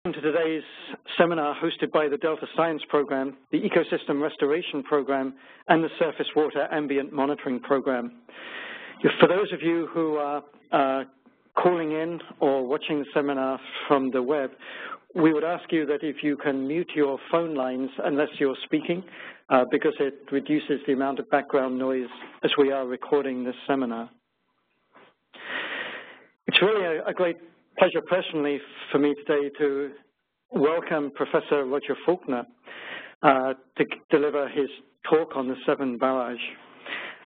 Welcome to today's seminar hosted by the Delta Science Program, the Ecosystem Restoration Program, and the Surface Water Ambient Monitoring Program. For those of you who are calling in or watching the seminar from the web, we would ask you that if you can mute your phone lines unless you're speaking, because it reduces the amount of background noise as we are recording this seminar. It's really a great pleasure personally for me today to welcome Professor Roger Falconer to deliver his talk on the Severn Barrage,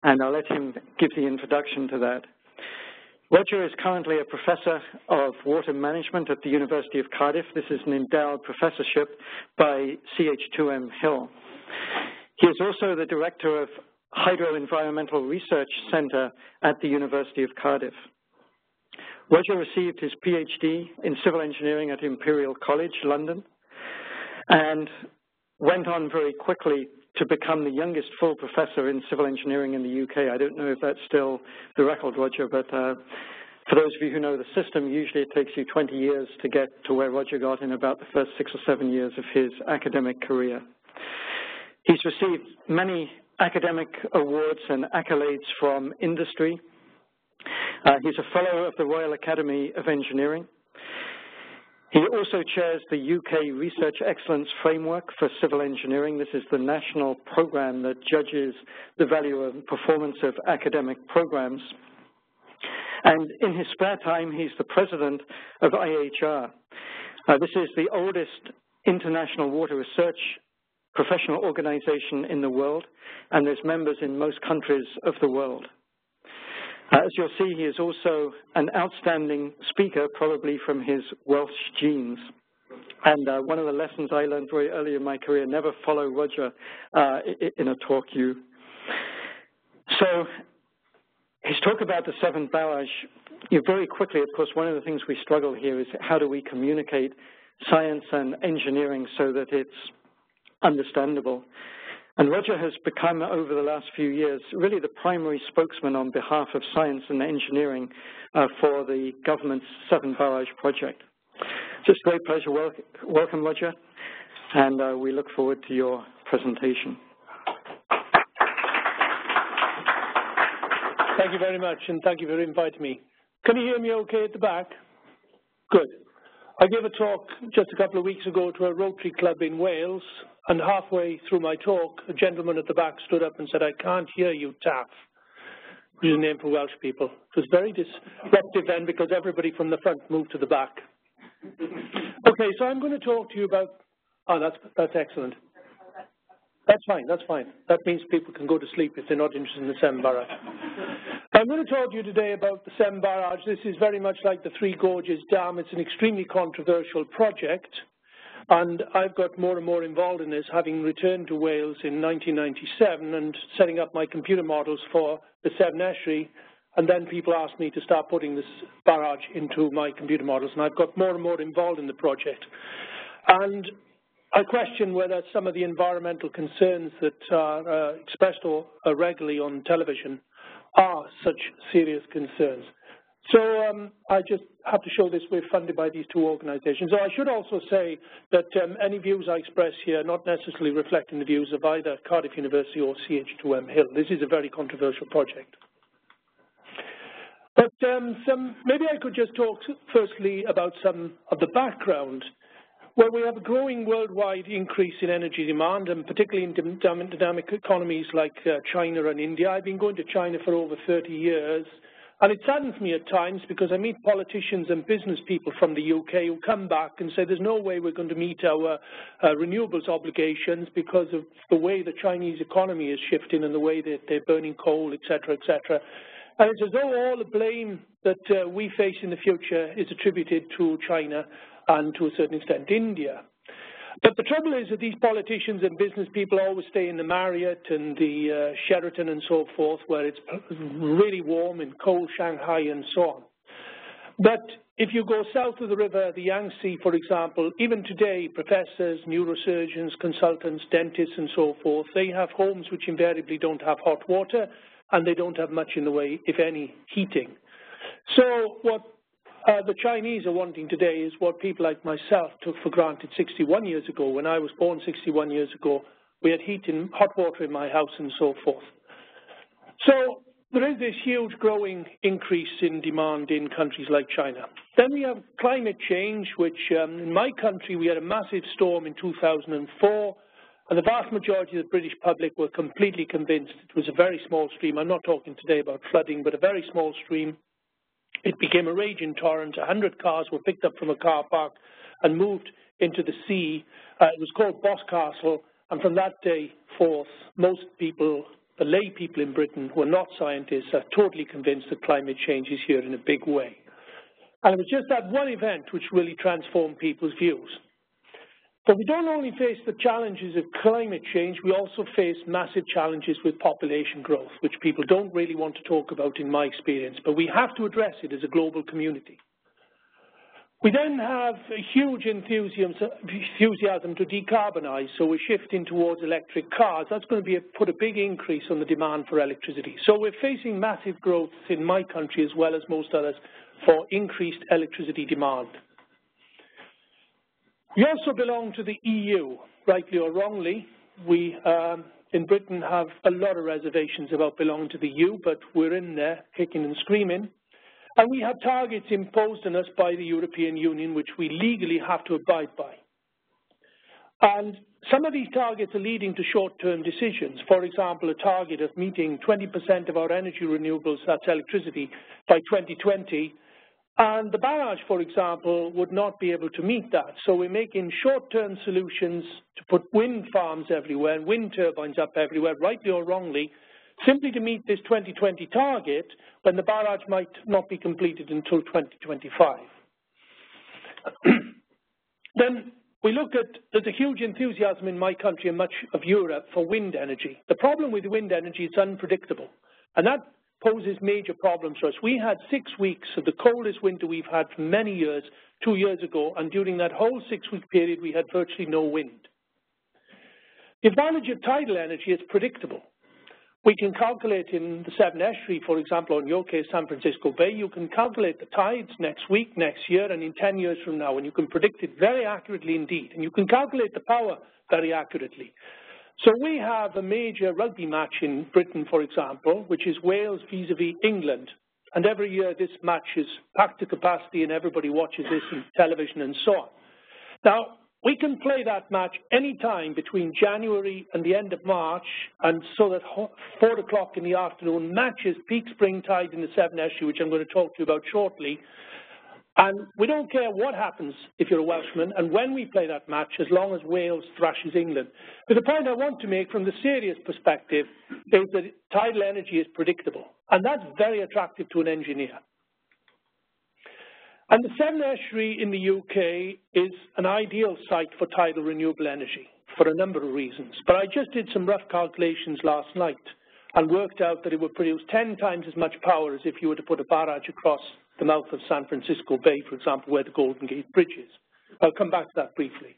and I'll let him give the introduction to that. Roger is currently a professor of water management at the University of Cardiff. This is an endowed professorship by CH2M Hill. He is also the director of Hydro-Environmental Research Centre at the University of Cardiff. Roger received his PhD in civil engineering at Imperial College, London, and went on very quickly to become the youngest full professor in civil engineering in the UK. I don't know if that's still the record, Roger, but for those of you who know the system, usually it takes you 20 years to get to where Roger got in about the first 6 or 7 years of his academic career. He's received many academic awards and accolades from industry. He's a fellow of the Royal Academy of Engineering. He also chairs the UK Research Excellence Framework for Civil Engineering. This is the national program that judges the value and performance of academic programs. And in his spare time, he's the president of IHR. This is the oldest international water research professional organization in the world, and there's members in most countries of the world. As you'll see, he is also an outstanding speaker, probably from his Welsh genes. And one of the lessons I learned very early in my career, never follow Roger in a talk you. So his talk about the Severn Barrage, very quickly, of course, one of the things we struggle here is how do we communicate science and engineering so that it's understandable. And Roger has become, over the last few years, really the primary spokesman on behalf of science and engineering for the government's Severn Barrage project. Just a great pleasure. Welcome, Roger, and we look forward to your presentation. Thank you very much, and thank you for inviting me. Can you hear me okay at the back? Good. I gave a talk just a couple of weeks ago to a Rotary Club in Wales, and halfway through my talk, a gentleman at the back stood up and said, "I can't hear you, Taff," which is a name for Welsh people. It was very disruptive then because everybody from the front moved to the back. Okay, so I'm going to talk to you about, that's excellent. That's fine, that's fine. That means people can go to sleep if they're not interested in the Severn Barrage. I'm going to talk to you today about the Severn Barrage. This is very much like the Three Gorges Dam. It's an extremely controversial project, and I've got more and more involved in this, having returned to Wales in 1997 and setting up my computer models for the Severn Estuary, and then people asked me to start putting this barrage into my computer models, and I've got more and more involved in the project. And I question whether some of the environmental concerns that are expressed regularly on television are such serious concerns. So I just have to show this we're funded by these two organizations. So I should also say that any views I express here are not necessarily reflecting the views of either Cardiff University or CH2M Hill. This is a very controversial project. But maybe I could just talk firstly about some of the background. Well, we have a growing worldwide increase in energy demand, and particularly in dynamic economies like China and India. I've been going to China for over 30 years, and it saddens me at times because I meet politicians and business people from the UK who come back and say there's no way we're going to meet our renewables obligations because of the way the Chinese economy is shifting and the way that they're burning coal, etc., etc. And it's as though all the blame that we face in the future is attributed to China and to a certain extent India. But the trouble is that these politicians and business people always stay in the Marriott and the Sheraton and so forth, where it's really warm in cold Shanghai and so on. But if you go south of the river, the Yangtze, for example, even today, professors, neurosurgeons, consultants, dentists and so forth, they have homes which invariably don't have hot water, and they don't have much in the way, if any, heating. So what the Chinese are wanting today is what people like myself took for granted 61 years ago. When I was born 61 years ago, we had heat and hot water in my house and so forth. So there is this huge growing increase in demand in countries like China. Then we have climate change, which in my country we had a massive storm in 2004, and the vast majority of the British public were completely convinced it was a very small stream. I'm not talking today about flooding, but a very small stream. It became a raging torrent. 100 cars were picked up from a car park and moved into the sea. It was called Boscastle, and from that day forth, most people, the lay people in Britain who are not scientists, are totally convinced that climate change is here in a big way. And it was just that one event which really transformed people's views. But we don't only face the challenges of climate change, we also face massive challenges with population growth, which people don't really want to talk about in my experience, but we have to address it as a global community. We then have a huge enthusiasm to decarbonize, so we're shifting towards electric cars. That's going to put a big increase on the demand for electricity. So we're facing massive growth in my country as well as most others for increased electricity demand. We also belong to the EU, rightly or wrongly. We in Britain have a lot of reservations about belonging to the EU, but we're in there kicking and screaming. And we have targets imposed on us by the European Union, which we legally have to abide by. And some of these targets are leading to short-term decisions. For example, a target of meeting 20% of our energy renewables, that's electricity, by 2020. And the barrage, for example, would not be able to meet that. So we're making short-term solutions to put wind farms everywhere and wind turbines up everywhere, rightly or wrongly, simply to meet this 2020 target when the barrage might not be completed until 2025. Then we look at, there's a huge enthusiasm in my country and much of Europe for wind energy. The problem with wind energy is unpredictable, and that poses major problems for us. We had 6 weeks of the coldest winter we've had for many years, 2 years ago, and during that whole 6-week period we had virtually no wind. The advantage of tidal energy is predictable. We can calculate in the Severn Estuary, for example, in your case, San Francisco Bay, you can calculate the tides next week, next year, and in 10 years from now, and you can predict it very accurately indeed. And you can calculate the power very accurately. So we have a major rugby match in Britain, for example, which is Wales vis-a-vis England. And every year this match is packed to capacity and everybody watches this on television and so on. Now, we can play that match any time between January and the end of March, and so that 4 o'clock in the afternoon matches peak spring tide in the Severn Estuary, which I'm going to talk to you about shortly. And we don't care what happens if you're a Welshman and when we play that match, as long as Wales thrashes England. But the point I want to make from the serious perspective is that tidal energy is predictable, and that's very attractive to an engineer. And the Severn Estuary in the UK is an ideal site for tidal renewable energy for a number of reasons. But I just did some rough calculations last night and worked out that it would produce 10 times as much power as if you were to put a barrage across the mouth of San Francisco Bay, for example, where the Golden Gate Bridge is. I'll come back to that briefly.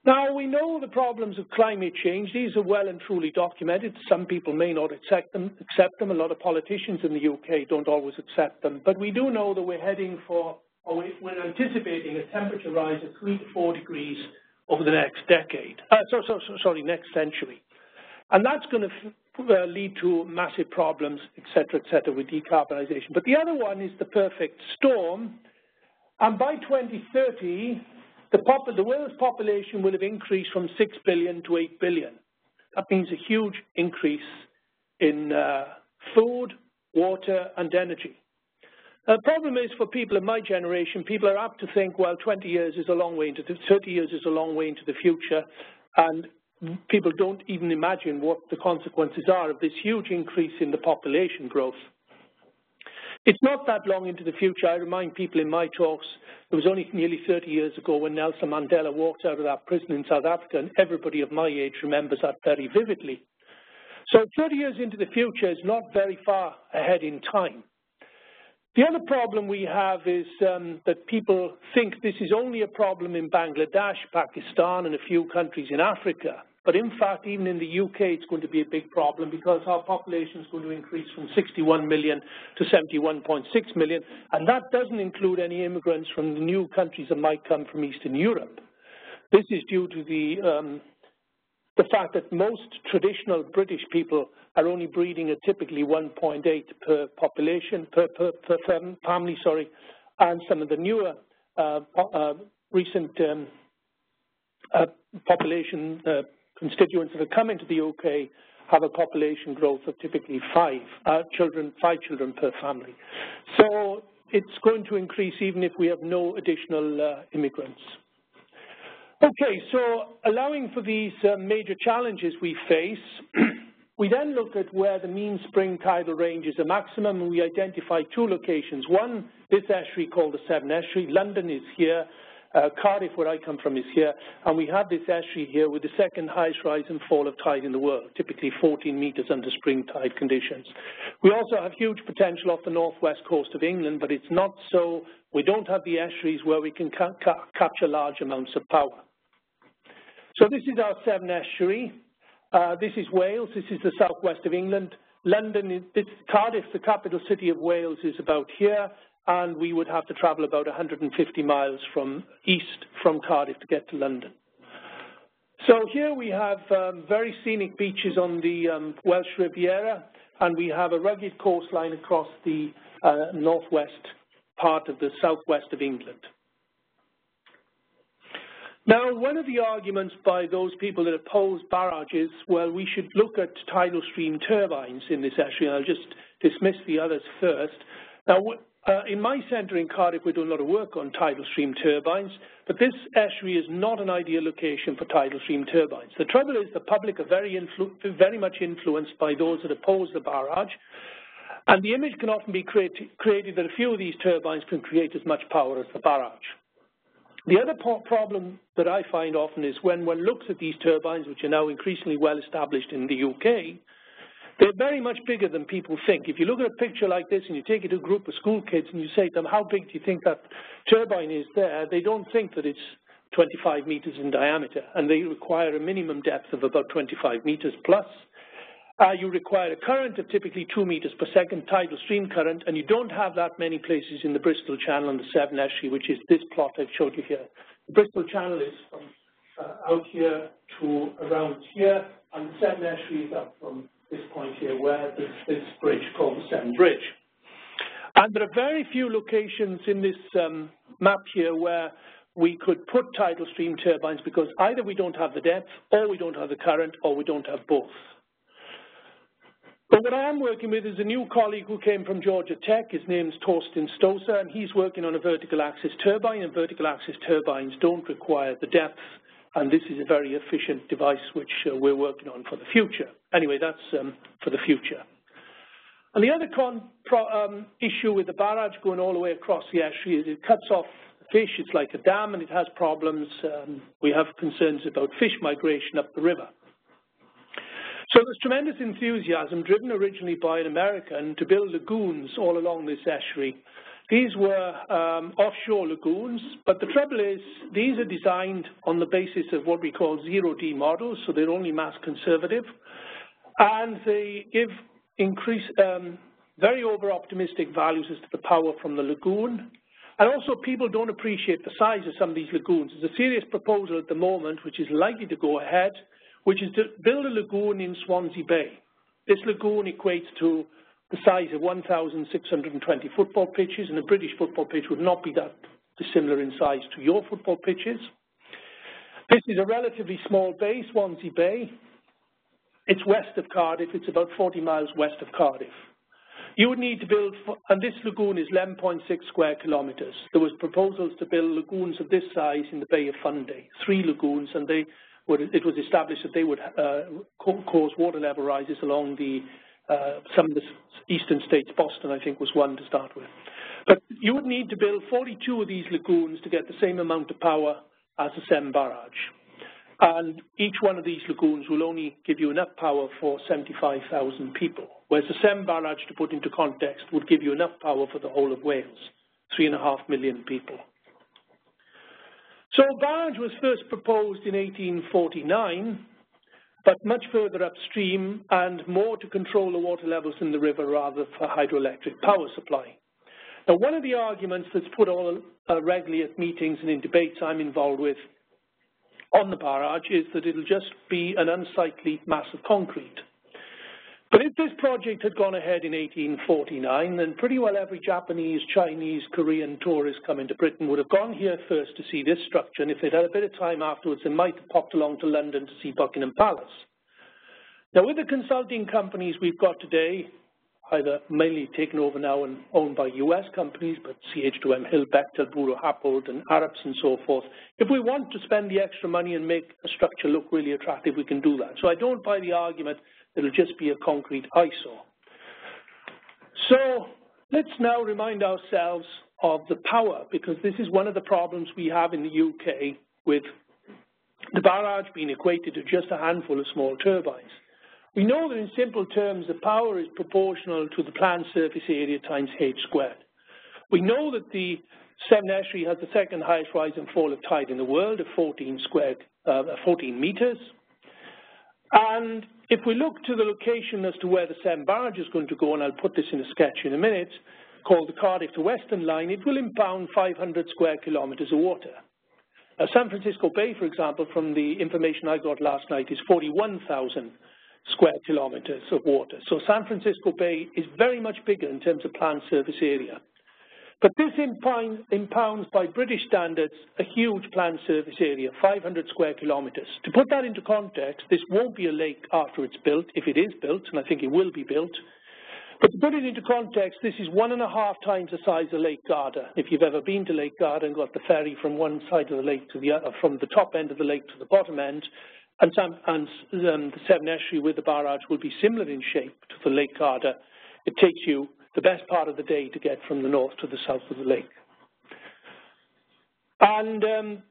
Now, we know the problems of climate change. These are well and truly documented. Some people may not accept them. A lot of politicians in the UK don't always accept them. But we do know that we're heading for, or we're anticipating a temperature rise of 3 to 4 degrees over the next decade. Next century. And that's going to lead to massive problems, et cetera, with decarbonisation. But the other one is the perfect storm. And by 2030, the world's population will have increased from 6 billion to 8 billion. That means a huge increase in food, water, and energy. The problem is for people of my generation, people are apt to think, well, 20 years is a long way into 30 years is a long way into the future, and people don't even imagine what the consequences are of this huge increase in the population growth. It's not that long into the future. I remind people in my talks, it was only nearly 30 years ago when Nelson Mandela walked out of that prison in South Africa, and everybody of my age remembers that very vividly. So 30 years into the future is not very far ahead in time. The other problem we have is that people think this is only a problem in Bangladesh, Pakistan, and a few countries in Africa. but in fact, even in the UK, it's going to be a big problem because our population is going to increase from 61 million to 71.6 million, and that doesn't include any immigrants from the new countries that might come from Eastern Europe. This is due to the fact that most traditional British people are only breeding at typically 1.8 per population, per family, sorry, and some of the newer recent population constituents that have come into the UK have a population growth of typically 5 children per family. So it's going to increase even if we have no additional immigrants. Okay, so allowing for these major challenges we face, we then look at where the mean spring tidal range is a maximum, and we identify 2 locations. One, this estuary called the Severn Estuary. London is here. Cardiff, where I come from, is here. And we have this estuary here with the second highest rise and fall of tide in the world, typically 14 metres under spring tide conditions. We also have huge potential off the northwest coast of England, but it's not so. We don't have the estuaries where we can capture large amounts of power. So this is our Severn Estuary. This is Wales. This is the southwest of England. London, Cardiff, the capital city of Wales, is about here, and we would have to travel about 150 miles from east from Cardiff to get to London. So here we have very scenic beaches on the Welsh Riviera, and we have a rugged coastline across the northwest part of the southwest of England. Now, one of the arguments by those people that oppose barrages, well, we should look at tidal stream turbines in this estuary. I'll just dismiss the others first. Now, in my centre in Cardiff, we're doing a lot of work on tidal stream turbines, but this estuary is not an ideal location for tidal stream turbines. The trouble is the public are very much influenced by those that oppose the barrage, and the image can often be created that a few of these turbines can create as much power as the barrage. The other problem that I find often is when one looks at these turbines, which are now increasingly well established in the UK, they're very much bigger than people think. If you look at a picture like this and you take it to a group of school kids and you say to them, how big do you think that turbine is there? They don't think that it's 25 meters in diameter, and they require a minimum depth of about 25 meters plus. You require a current of typically 2 meters per second, tidal stream current, and you don't have that many places in the Bristol Channel and the Severn Estuary, which is this plot I've showed you here. The Bristol Channel is from out here to around here, and the Severn Estuary is up from this point here, where there's this bridge called the Severn Bridge. And there are very few locations in this map here where we could put tidal stream turbines because either we don't have the depth, or we don't have the current, or we don't have both. But what I am working with is a new colleague who came from Georgia Tech. His name's Torsten Stoser, and he's working on a vertical axis turbine, and vertical axis turbines don't require the depth, and this is a very efficient device which we're working on for the future. Anyway, that's for the future. And the other issue with the barrage going all the way across the estuary is it cuts off fish. It's like a dam, and it has problems. We have concerns about fish migration up the river. So there's tremendous enthusiasm, driven originally by an American, to build lagoons all along this estuary. These were offshore lagoons, but the trouble is these are designed on the basis of what we call 0D models, so they're only mass conservative, and they give very over-optimistic values as to the power from the lagoon. And also people don't appreciate the size of some of these lagoons. There's a serious proposal at the moment which is likely to go ahead, which is to build a lagoon in Swansea Bay. This lagoon equates to the size of 1,620 football pitches, and a British football pitch would not be that dissimilar in size to your football pitches. This is a relatively small bay, Swansea Bay. It's west of Cardiff. It's about 40 miles west of Cardiff. You would need to build, and this lagoon is 11.6 square kilometres. There was proposals to build lagoons of this size in the Bay of Fundy, 3 lagoons, and it was established that they would cause water level rises along some of the eastern states. Boston, I think, was one to start with. But you would need to build 42 of these lagoons to get the same amount of power as the Severn Barrage. And each one of these lagoons will only give you enough power for 75,000 people, whereas the Severn Barrage, to put into context, would give you enough power for the whole of Wales, 3.5 million people. So a barrage was first proposed in 1849, but much further upstream and more to control the water levels in the river rather for hydroelectric power supply. Now, one of the arguments that's put all regularly at meetings and in debates I'm involved with on the barrage is that it'll just be an unsightly mass of concrete. But if this project had gone ahead in 1849, then pretty well every Japanese, Chinese, Korean tourist coming to Britain would have gone here first to see this structure, and if they'd had a bit of time afterwards, they might have popped along to London to see Buckingham Palace. Now, with the consulting companies we've got today, either mainly taken over now and owned by US companies, but CH2M, Hill, Bechtel, Buro Happold, and Arabs and so forth, if we want to spend the extra money and make a structure look really attractive, we can do that. So I don't buy the argument that it'll just be a concrete eyesore. So let's now remind ourselves of the power, because this is one of the problems we have in the UK with the barrage being equated to just a handful of small turbines. We know that in simple terms, the power is proportional to the planned surface area times h squared. We know that the Severn Estuary has the second highest rise and fall of tide in the world of 14 meters. And if we look to the location as to where the Severn Barrage is going to go, and I'll put this in a sketch in a minute, called the Cardiff to Western line, it will impound 500 square kilometers of water. Now, San Francisco Bay, for example, from the information I got last night, is 41,000 square kilometers of water. So San Francisco Bay is very much bigger in terms of planned surface area. But this impounds by British standards a huge planned surface area, 500 square kilometers. To put that into context, this won't be a lake after it's built, if it is built, and I think it will be built. But to put it into context, this is 1.5 times the size of Lake Garda. If you've ever been to Lake Garda and got the ferry from one side of the lake to the other, from the top end of the lake to the bottom end, and the Severn Estuary with the barrage will be similar in shape to the Lake Garda. It takes you the best part of the day to get from the north to the south of the lake. And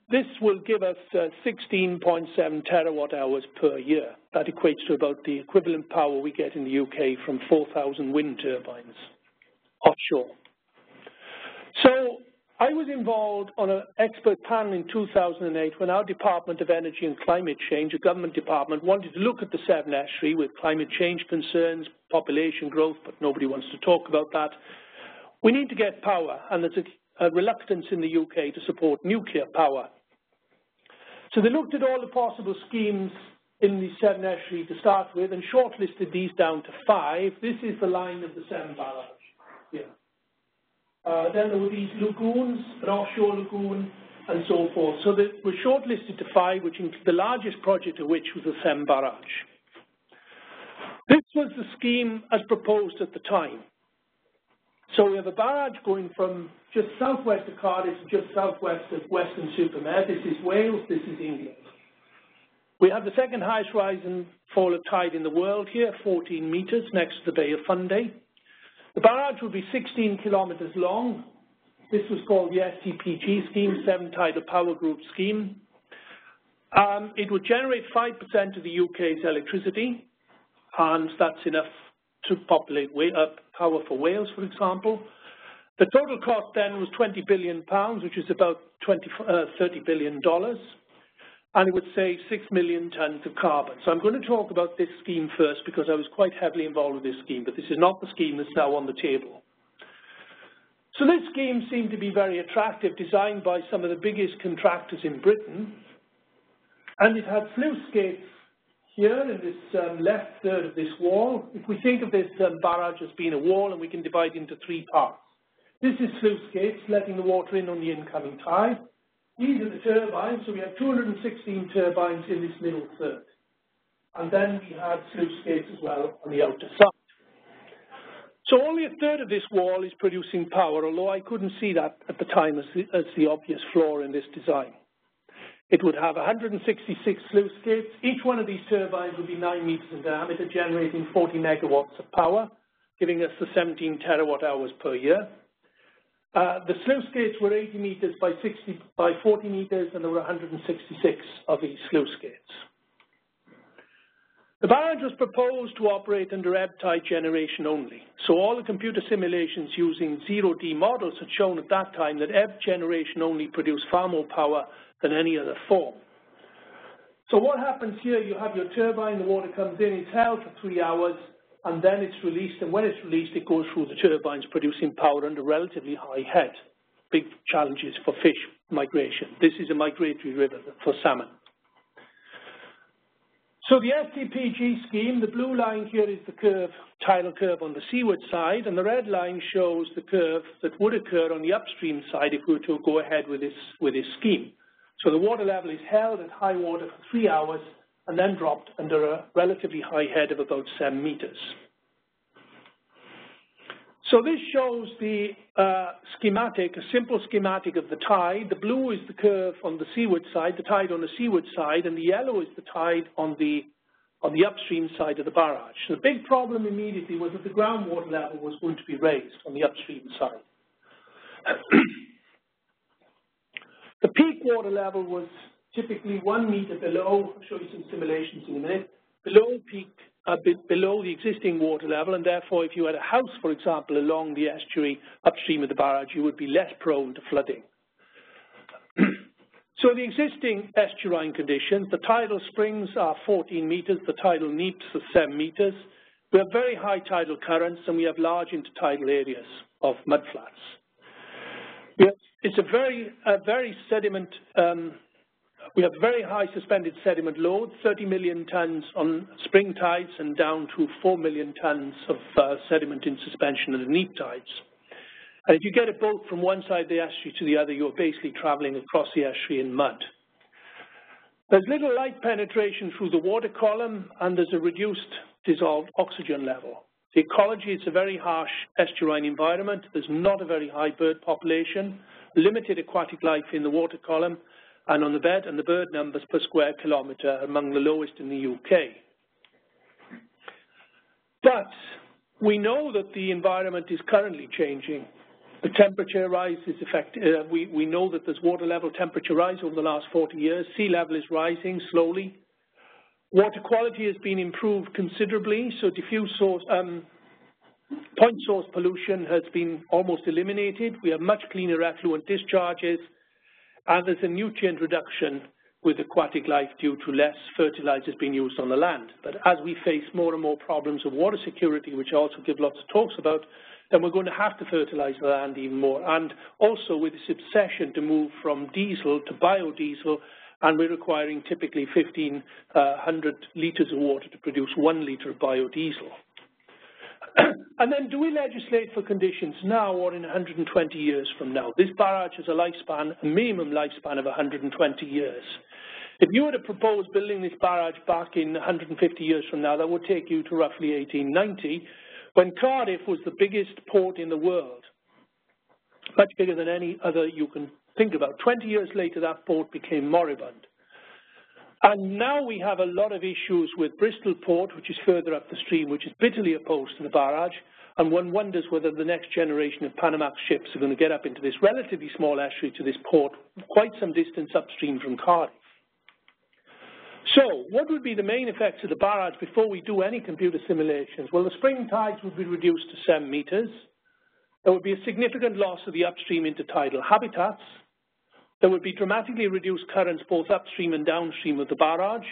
this will give us 16.7 terawatt hours per year. That equates to about the equivalent power we get in the UK from 4,000 wind turbines offshore. So I was involved on an expert panel in 2008 when our Department of Energy and Climate Change, a government department, wanted to look at the Severn Estuary with climate change concerns, population growth, but nobody wants to talk about that. We need to get power, and there's a reluctance in the UK to support nuclear power. So they looked at all the possible schemes in the Severn Estuary to start with and shortlisted these down to 5. This is the line of the Severn Barrage here. Then there were these lagoons, an offshore lagoon, and so forth. So they were shortlisted to 5, which the largest project of which was the Severn Barrage. This was the scheme as proposed at the time. So we have a barrage going from just southwest of Cardiff to just southwest of Western-super-Mare. This is Wales, this is England. We have the second highest rise and fall of tide in the world here, 14 meters next to the Bay of Fundy. The barrage will be 16 kilometers long. This was called the STPG scheme, Severn Tidal Power Group scheme. It would generate 5% of the UK's electricity, and that's enough to populate power for Wales, for example. The total cost then was £20 billion, which is about $30 billion, and it would save 6 million tonnes of carbon. So I'm going to talk about this scheme first because I was quite heavily involved with this scheme, but this is not the scheme that's now on the table. So this scheme seemed to be very attractive, designed by some of the biggest contractors in Britain, and it had sluice gates here in this left third of this wall. If we think of this barrage as being a wall, and we can divide it into 3 parts. This is sluice gates, letting the water in on the incoming tide. These are the turbines, so we have 216 turbines in this middle third. And then we had sluice gates as well on the outer side. So only a third of this wall is producing power, although I couldn't see that at the time as the obvious flaw in this design. It would have 166 sluice gates. Each one of these turbines would be 9 meters in diameter, generating 40 megawatts of power, giving us the 17 terawatt hours per year. The sluice gates were 80 meters by 40 meters, and there were 166 of these sluice gates. The barrage was proposed to operate under ebb tide generation only. So all the computer simulations using 0D models had shown at that time that ebb generation only produced far more power than any other form. So what happens here, you have your turbine, the water comes in, it's held for 3 hours, and then it's released, and when it's released, it goes through the turbines producing power under relatively high head. Big challenges for fish migration. This is a migratory river for salmon. So the STPG scheme, the blue line here is the curve, tidal curve on the seaward side, and the red line shows the curve that would occur on the upstream side if we were to go ahead with this scheme. So the water level is held at high water for 3 hours and then dropped under a relatively high head of about 7 meters. So this shows the schematic, a simple schematic of the tide. The blue is the curve on the seaward side, the tide on the seaward side, and the yellow is the tide on the upstream side of the barrage. The big problem immediately was that the groundwater level was going to be raised on the upstream side. The peak water level was typically 1 meter below, I'll show you some simulations in a minute, below peak, below the existing water level, and therefore if you had a house, for example, along the estuary upstream of the barrage, you would be less prone to flooding. So the existing estuarine conditions, the tidal springs are 14 meters, the tidal neaps are 7 meters. We have very high tidal currents, and we have large intertidal areas of mudflats. It's a very sediment, we have very high suspended sediment load, 30 million tons on spring tides and down to 4 million tons of sediment in suspension at the neap tides. And if you get a boat from one side of the estuary to the other, you're basically traveling across the estuary in mud. There's little light penetration through the water column, and there's a reduced dissolved oxygen level. The ecology is a very harsh estuarine environment. There's not a very high bird population, limited aquatic life in the water column, and on the bed, and the bird numbers per square kilometre are among the lowest in the UK. But we know that the environment is currently changing. The temperature rise is we know that there's water level temperature rise over the last 40 years. Sea level is rising slowly. Water quality has been improved considerably, so diffuse source, point source pollution has been almost eliminated. We have much cleaner effluent discharges, and there's a nutrient reduction with aquatic life due to less fertilizers being used on the land. But as we face more and more problems of water security, which I also give lots of talks about, then we're going to have to fertilize the land even more. And also with this obsession to move from diesel to biodiesel, and we're requiring typically 1,500 litres of water to produce 1 litre of biodiesel. And then do we legislate for conditions now or in 120 years from now? This barrage has a lifespan, a minimum lifespan of 120 years. If you were to propose building this barrage back in 150 years from now, that would take you to roughly 1890, when Cardiff was the biggest port in the world, much bigger than any other you can think about. 20 years later, that port became moribund. And now we have a lot of issues with Bristol Port, which is further up the stream, which is bitterly opposed to the barrage, and one wonders whether the next generation of Panamax ships are going to get up into this relatively small estuary to this port, quite some distance upstream from Cardiff. So, what would be the main effects of the barrage before we do any computer simulations? Well, the spring tides would be reduced to 7 meters. There would be a significant loss of the upstream intertidal habitats. There would be dramatically reduced currents both upstream and downstream of the barrage.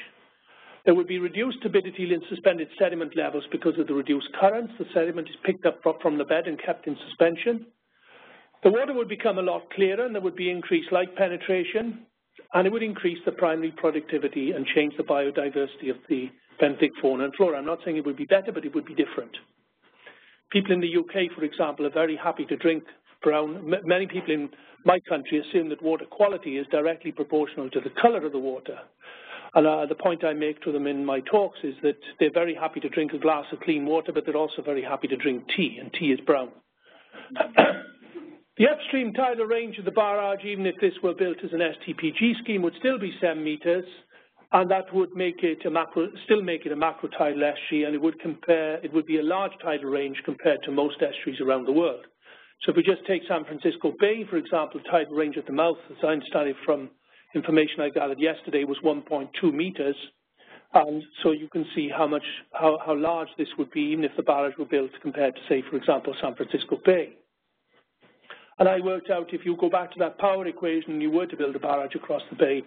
There would be reduced turbidity in suspended sediment levels because of the reduced currents. The sediment is picked up from the bed and kept in suspension. The water would become a lot clearer, and there would be increased light penetration, and it would increase the primary productivity and change the biodiversity of the benthic fauna and flora. I'm not saying it would be better, but it would be different. People in the UK, for example, are very happy to drink brown. Many people in my country assume that water quality is directly proportional to the colour of the water. And the point I make to them in my talks is that they're very happy to drink a glass of clean water, but they're also very happy to drink tea, and tea is brown. The upstream tidal range of the barrage, even if this were built as an STPG scheme, would still be 7 meters, and that would make it still make it a macro tidal estuary, and it would be a large tidal range compared to most estuaries around the world. So if we just take San Francisco Bay, for example, tidal range at the mouth, as I understand from information I gathered yesterday, was 1.2 meters. And so you can see how large this would be, even if the barrage were built compared to, say, for example, San Francisco Bay. And I worked out, if you go back to that power equation and you were to build a barrage across the bay,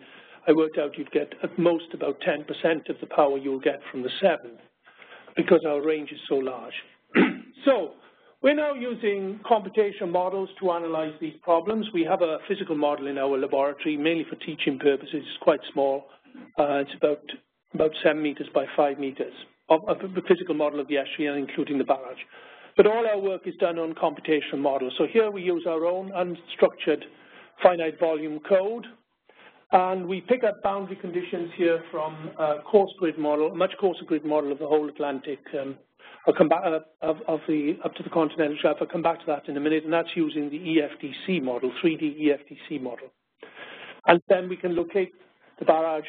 I worked out you'd get at most about 10% of the power you'll get from the Severn, because our range is so large. So we're now using computation models to analyze these problems. We have a physical model in our laboratory, mainly for teaching purposes. It's quite small. It's about 7 meters by 5 meters, a physical model of the estuary, including the barrage. But all our work is done on computational models. So here we use our own unstructured finite volume code, and we pick up boundary conditions here from a coarse grid model, a much coarser grid model of the whole Atlantic. I'll come back up to the continental shelf. I'll come back to that in a minute, and that's using the EFDC model, 3D EFDC model. And then we can locate the barrage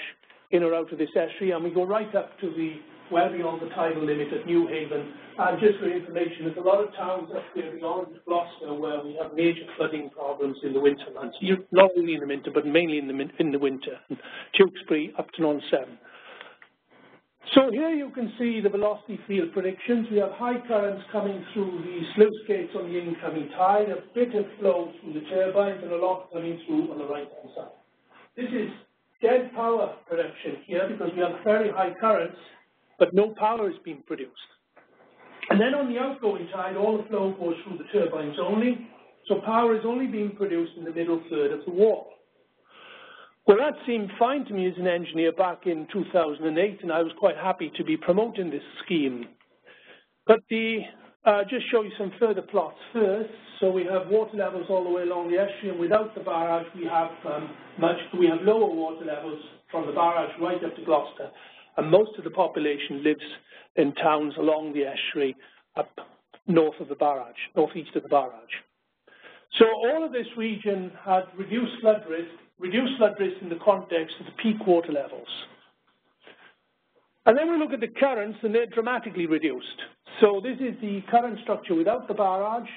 in or out of this estuary, and we go right up to the well beyond the tidal limit at New Haven. And just for information, there's a lot of towns up here beyond Gloucester where we have major flooding problems in the winter months. Not only in the winter, but mainly in the winter. Tewkesbury up to Non-Severn. So here you can see the velocity field predictions. We have high currents coming through the sluice gates on the incoming tide, a bit of flow through the turbines, and a lot coming through on the right-hand side. This is dead power production here because we have very high currents, but no power is being produced. And then on the outgoing tide, all the flow goes through the turbines only, so power is only being produced in the middle third of the wall. Well, that seemed fine to me as an engineer back in 2008, and I was quite happy to be promoting this scheme. But just show you some further plots first. So we have water levels all the way along the estuary, and without the barrage, we have lower water levels from the barrage right up to Gloucester. And most of the population lives in towns along the estuary up north of the barrage, northeast of the barrage. So all of this region had reduced flood risk in the context of the peak water levels. And then we look at the currents, and they're dramatically reduced. So this is the current structure without the barrage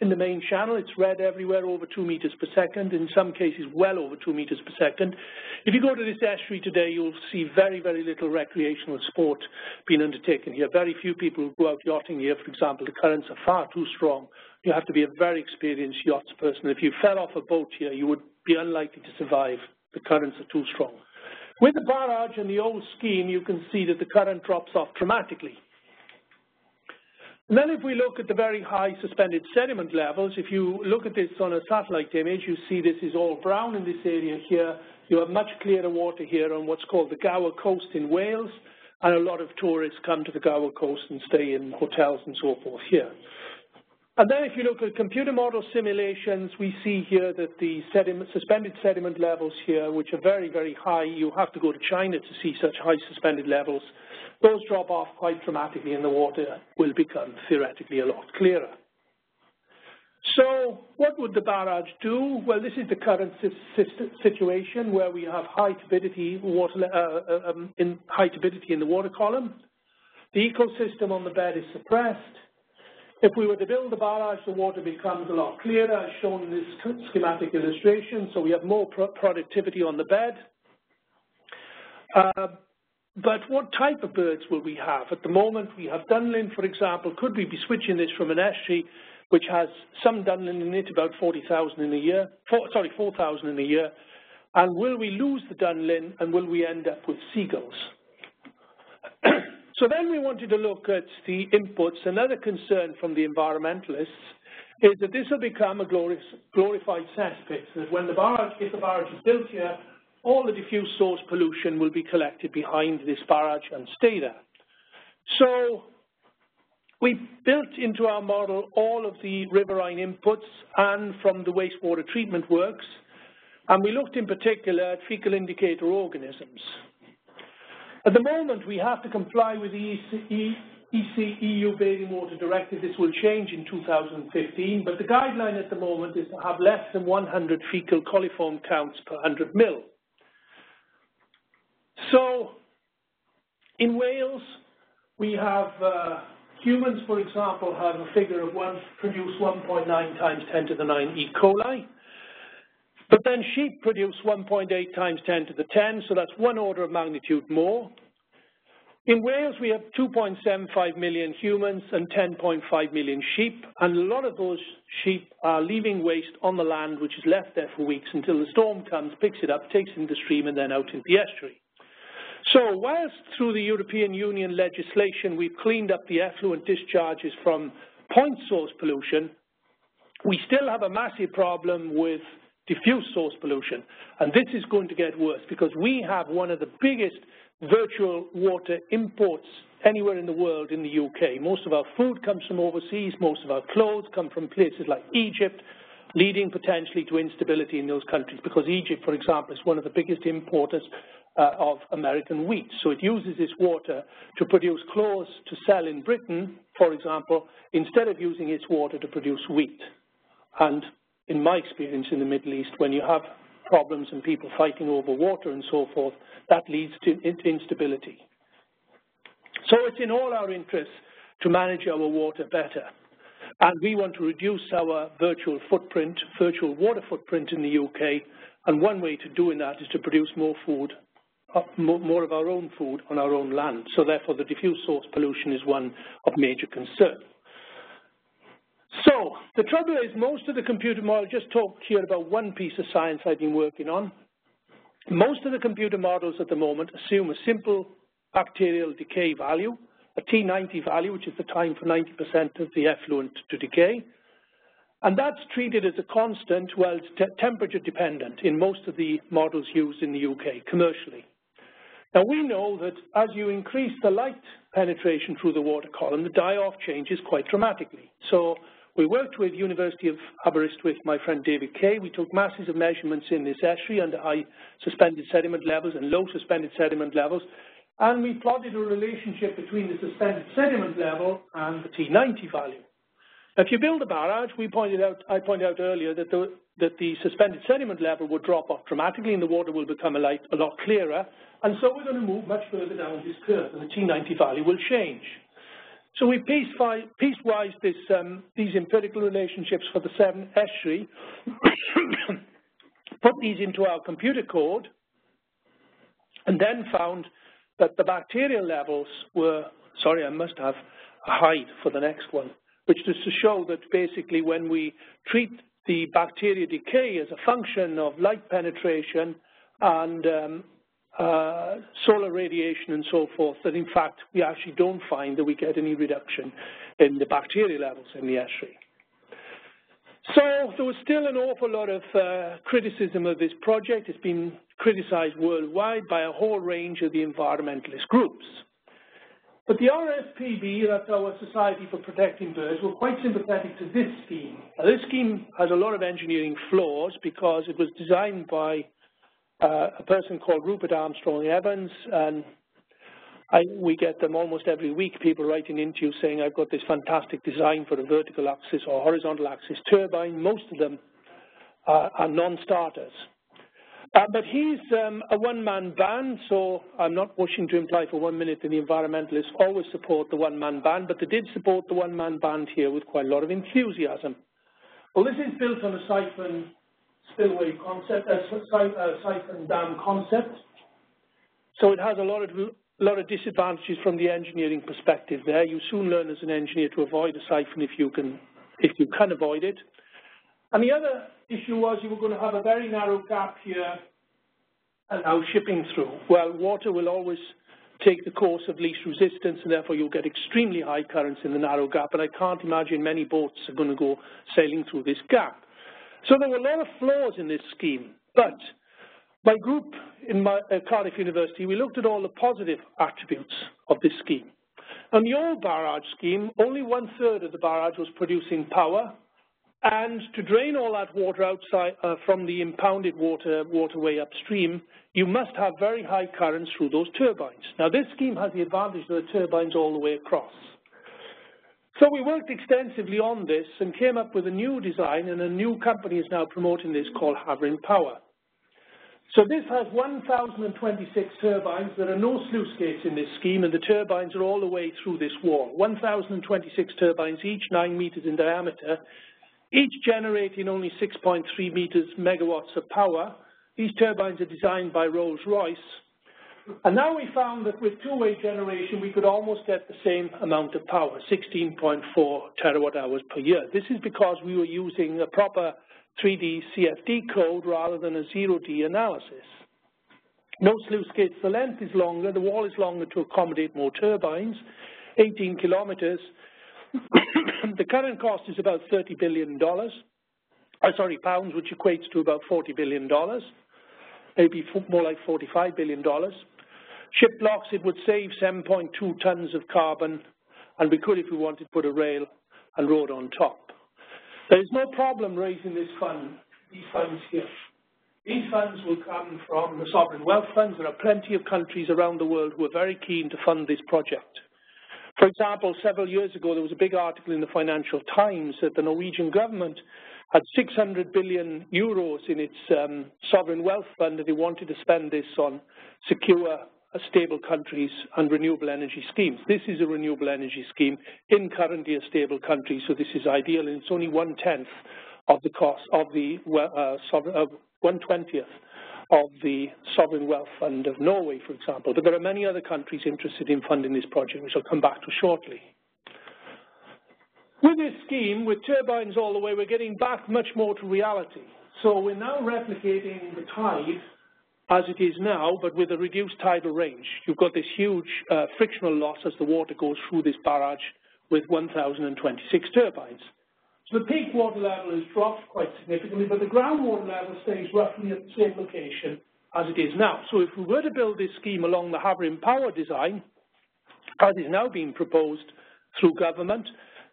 in the main channel. It's red everywhere, over 2 meters per second, in some cases well over 2 meters per second. If you go to this estuary today, you'll see very, very little recreational sport being undertaken here. Very few people who go out yachting here, for example. The currents are far too strong. You have to be a very experienced yachts person. If you fell off a boat here, you would be unlikely to survive. The currents are too strong. With the barrage and the old scheme, you can see that the current drops off dramatically. And then if we look at the very high suspended sediment levels, if you look at this on a satellite image, you see this is all brown in this area here. You have much clearer water here on what's called the Gower Coast in Wales, and a lot of tourists come to the Gower Coast and stay in hotels and so forth here. And then if you look at computer model simulations, we see here that the suspended sediment levels here, which are very, very high, you have to go to China to see such high suspended levels. Those drop off quite dramatically, and the water will become theoretically a lot clearer. So what would the barrage do? Well, this is the current situation where we have high turbidity in the water column. The ecosystem on the bed is suppressed. If we were to build the barrage, the water becomes a lot clearer, as shown in this schematic illustration. So we have more productivity on the bed. But what type of birds will we have? At the moment, we have dunlin, for example. Could we be switching this from an estuary which has some dunlin in it, about 40,000 in a year, 4,000 in a year? And will we lose the dunlin, and will we end up with seagulls? So then we wanted to look at the inputs. Another concern from the environmentalists is that this will become a glorified cesspit, that when if the barrage is built here, all the diffuse source pollution will be collected behind this barrage and stay there. So we built into our model all of the riverine inputs and from the wastewater treatment works, and we looked in particular at fecal indicator organisms. At the moment, we have to comply with the EU Bathing Water Directive. This will change in 2015, but the guideline at the moment is to have less than 100 fecal coliform counts per 100 mil. So in Wales, we have humans, for example, have a figure of produce 1.9 times 10 to the 9 E. coli. But then sheep produce 1.8 times 10 to the 10, so that's 1 order of magnitude more. In Wales, we have 2.75 million humans and 10.5 million sheep, and a lot of those sheep are leaving waste on the land, which is left there for weeks until the storm comes, picks it up, takes it in the stream, and then out into the estuary. So whilst through the European Union legislation we've cleaned up the effluent discharges from point source pollution, we still have a massive problem with diffuse source pollution. And this is going to get worse because we have one of the biggest virtual water imports anywhere in the world in the UK. Most of our food comes from overseas, most of our clothes come from places like Egypt, leading potentially to instability in those countries because Egypt, for example, is one of the biggest importers of American wheat. So it uses this water to produce clothes to sell in Britain, for example, instead of using its water to produce wheat. And in my experience in the Middle East, when you have problems and people fighting over water and so forth, that leads to instability. So it's in all our interests to manage our water better. And we want to reduce our virtual water footprint in the UK. And one way to doing that is to produce more food, more of our own food on our own land. So therefore, the diffuse source pollution is one of major concern. So the trouble is, most of the computer models, just talk here about one piece of science I've been working on. Most of the computer models at the moment assume a simple bacterial decay value, a T90 value, which is the time for 90% of the effluent to decay. And that's treated as a constant, well, it's temperature dependent in most of the models used in the UK commercially. Now we know that as you increase the light penetration through the water column, the die-off changes quite dramatically. So we worked with University of Aberystwyth, my friend David Kay. We took masses of measurements in this estuary under high suspended sediment levels and low suspended sediment levels. And we plotted a relationship between the suspended sediment level and the T90 value. Now, if you build a barrage, I pointed out earlier that the suspended sediment level would drop off dramatically and the water will become a lot clearer. And so we're going to move much further down this curve and the T90 value will change. So we piecewise these empirical relationships for the Severn estuary, put these into our computer code, and then found that the bacterial levels were, sorry, I must have a hide for the next one, which is to show that basically when we treat the bacteria decay as a function of light penetration and solar radiation and so forth, that in fact we actually don't find that we get any reduction in the bacteria levels in the estuary. So there was still an awful lot of criticism of this project. It's been criticized worldwide by a whole range of the environmentalist groups. But the RSPB, that's our Society for Protecting Birds, were quite sympathetic to this scheme. Now, this scheme has a lot of engineering flaws because it was designed by a person called Rupert Armstrong Evans, and we get them almost every week, people writing into you saying, I've got this fantastic design for a vertical axis or horizontal axis turbine. Most of them are non-starters. But he's a one-man band, so I'm not wishing to imply for 1 minute that the environmentalists always support the one-man band, but they did support the one-man band here with quite a lot of enthusiasm. Well, this is built on a siphon spillway concept, siphon dam concept. So it has a lot of disadvantages from the engineering perspective there. You soon learn as an engineer to avoid a siphon if you can avoid it. And the other issue was you were going to have a very narrow gap here and now shipping through. Well, water will always take the course of least resistance, and therefore you'll get extremely high currents in the narrow gap, and I can't imagine many boats are going to go sailing through this gap. So there were a lot of flaws in this scheme, but my group at Cardiff University, we looked at all the positive attributes of this scheme. On the old barrage scheme, only 1/3 of the barrage was producing power, and to drain all that water outside from the impounded waterway upstream, you must have very high currents through those turbines. Now, this scheme has the advantage of the turbines all the way across. So we worked extensively on this and came up with a new design, and a new company is now promoting this called Havering Power. So this has 1,026 turbines. There are no sluice gates in this scheme, and the turbines are all the way through this wall. 1,026 turbines, each 9 meters in diameter, each generating only 6.3 megawatts of power. These turbines are designed by Rolls-Royce, And now we found that with two-way generation, we could almost get the same amount of power, 16.4 terawatt hours per year. This is because we were using a proper 3D CFD code rather than a 0D analysis. No sluice gates, the length is longer, the wall is longer to accommodate more turbines, 18 kilometers. The current cost is about $30 billion, pounds, which equates to about $40 billion, maybe more like $45 billion. Ship blocks, it would save 7.2 tons of carbon, and we could, if we wanted, put a rail and road on top. There is no problem raising these funds here. These funds will come from the sovereign wealth funds. There are plenty of countries around the world who are very keen to fund this project. For example, several years ago, there was a big article in the Financial Times that the Norwegian government had 600 billion euros in its sovereign wealth fund, and they wanted to spend this on secure, stable countries and renewable energy schemes. This is a renewable energy scheme in currently a stable country, so this is ideal, and it's only 1/10 of the cost of the 1/20th of the sovereign wealth fund of Norway, for example. But there are many other countries interested in funding this project, which I'll come back to shortly. With this scheme, with turbines all the way, we're getting back much more to reality. So we're now replicating the tide as it is now, but with a reduced tidal range. You've got this huge frictional loss as the water goes through this barrage with 1,026 turbines. So the peak water level has dropped quite significantly, but the groundwater level stays roughly at the same location as it is now. So if we were to build this scheme along the Havering Power design, as is now being proposed through government,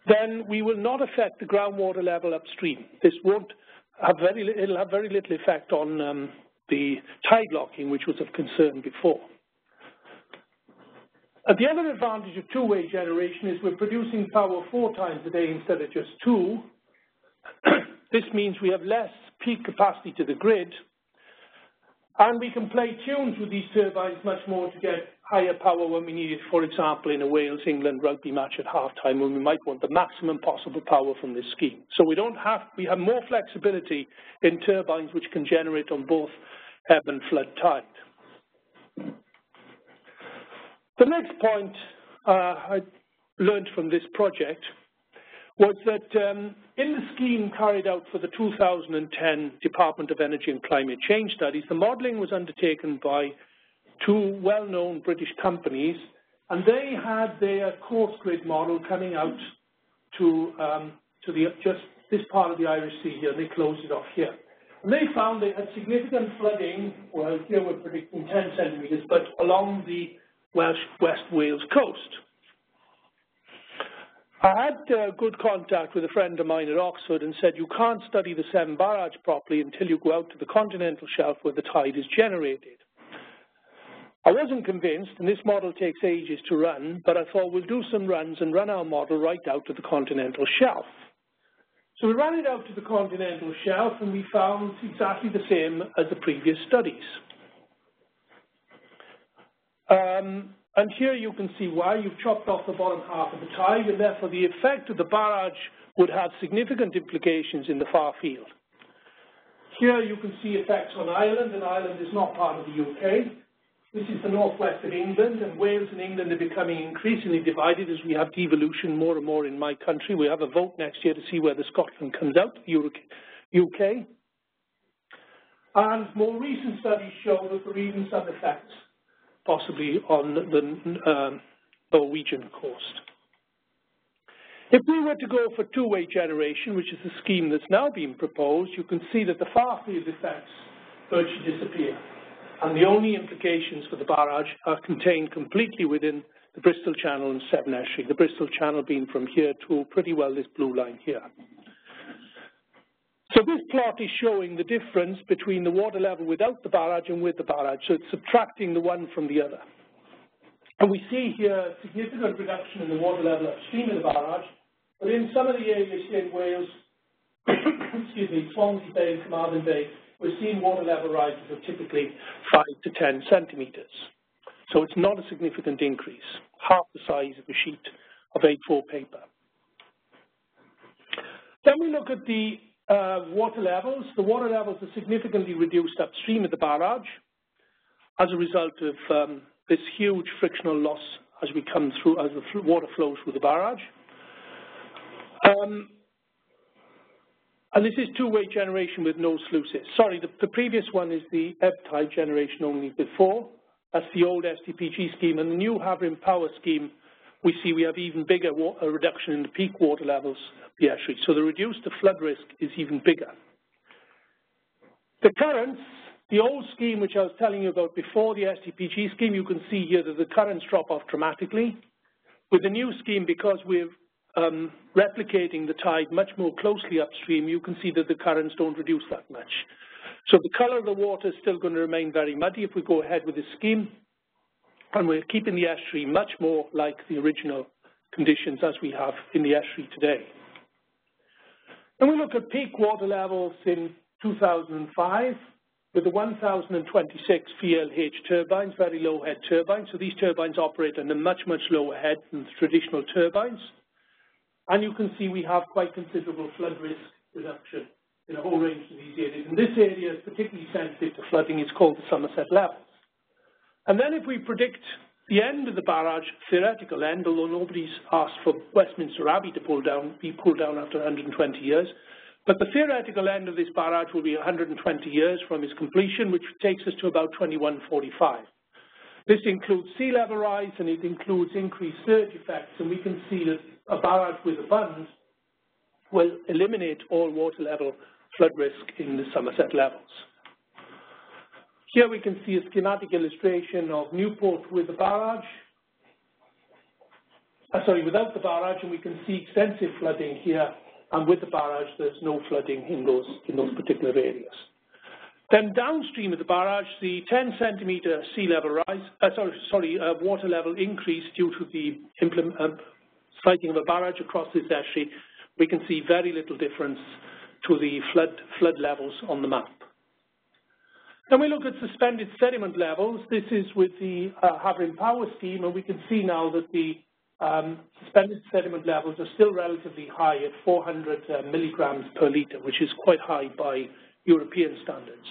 then we will not affect the groundwater level upstream. This won't have it'll have very little effect on the tide locking, which was of concern before. The other advantage of two-way generation is we're producing power 4 times a day instead of just 2. This means we have less peak capacity to the grid, and we can play tunes with these turbines much more to get higher power when we need it, for example, in a Wales-England rugby match at half-time when we might want the maximum possible power from this scheme. So we have more flexibility in turbines which can generate on both ebb and flood tide. The next point I learned from this project was that in the scheme carried out for the 2010 Department of Energy and Climate Change studies, the modelling was undertaken by 2 well-known British companies, and they had their coarse grid model coming out to just this part of the Irish Sea here, and they closed it off here. And they found they had significant flooding, well, here we're predicting 10 centimetres, but along the West Wales coast. I had good contact with a friend of mine at Oxford and said, you can't study the Severn Barrage properly until you go out to the continental shelf where the tide is generated. I wasn't convinced, and this model takes ages to run, but I thought we'll do some runs and run our model right out to the continental shelf. So we ran it out to the continental shelf, and we found exactly the same as the previous studies. And here you can see why. You've chopped off the bottom half of the tide, and therefore the effect of the barrage would have significant implications in the far field. Here you can see effects on Ireland, and Ireland is not part of the UK. This is the northwest of England, and Wales and England are becoming increasingly divided as we have devolution more and more in my country. We have a vote next year to see whether Scotland comes out of the UK. And more recent studies show that there are even some effects possibly on the Norwegian coast. If we were to go for two-way generation, which is the scheme that's now being proposed, you can see that the far field effects virtually disappear. And the only implications for the barrage are contained completely within the Bristol Channel and Severn Estuary, the Bristol Channel being from here to pretty well this blue line here. So this plot is showing the difference between the water level without the barrage and with the barrage. So it's subtracting the one from the other. And we see here a significant reduction in the water level upstream of the barrage, but in some of the areas here in Wales, excuse me, Swansea Bay and Carmarthen Bay, we're seeing water level rises of typically 5 to 10 centimetres. So it's not a significant increase, half the size of a sheet of A4 paper. Then we look at the water levels. The water levels are significantly reduced upstream of the barrage. as a result of this huge frictional loss as we come through, as the water flows through the barrage. And this is two-way generation with no sluices. Sorry, the previous one is the ebb tide generation only before. That's the old STPG scheme. And the new Havering Power scheme, we see we have even bigger reduction in the peak water levels of the estuary. So the reduced flood risk is even bigger. The currents, the old scheme which I was telling you about before the STPG scheme, you can see here that the currents drop off dramatically. With the new scheme, because we're replicating the tide much more closely upstream, you can see that the currents don't reduce that much. So the colour of the water is still going to remain very muddy if we go ahead with this scheme, and we're keeping the estuary much more like the original conditions as we have in the estuary today. And we look at peak water levels in 2005 with the 1026 VLH turbines, very low head turbines. So these turbines operate on a much, much lower head than traditional turbines. And you can see we have quite considerable flood risk reduction in a whole range of these areas. And this area is particularly sensitive to flooding. It's called the Somerset levels. And then if we predict the end of the barrage, theoretical end, although nobody's asked for Westminster Abbey to be pulled down after 120 years, but the theoretical end of this barrage will be 120 years from its completion, which takes us to about 2145. This includes sea level rise and it includes increased surge effects, and we can see that a barrage with a bund will eliminate all water level flood risk in the Somerset levels. Here we can see a schematic illustration of Newport with the barrage, without the barrage, and we can see extensive flooding here, and with the barrage there's no flooding in those particular areas. Then downstream of the barrage, the 10 centimetre sea level rise, water level increase due to the siting of a barrage across this estuary, we can see very little difference to the flood levels on the map. Then we look at suspended sediment levels. This is with the Havering Power scheme, and we can see now that the suspended sediment levels are still relatively high at 400 milligrams per litre, which is quite high by European standards.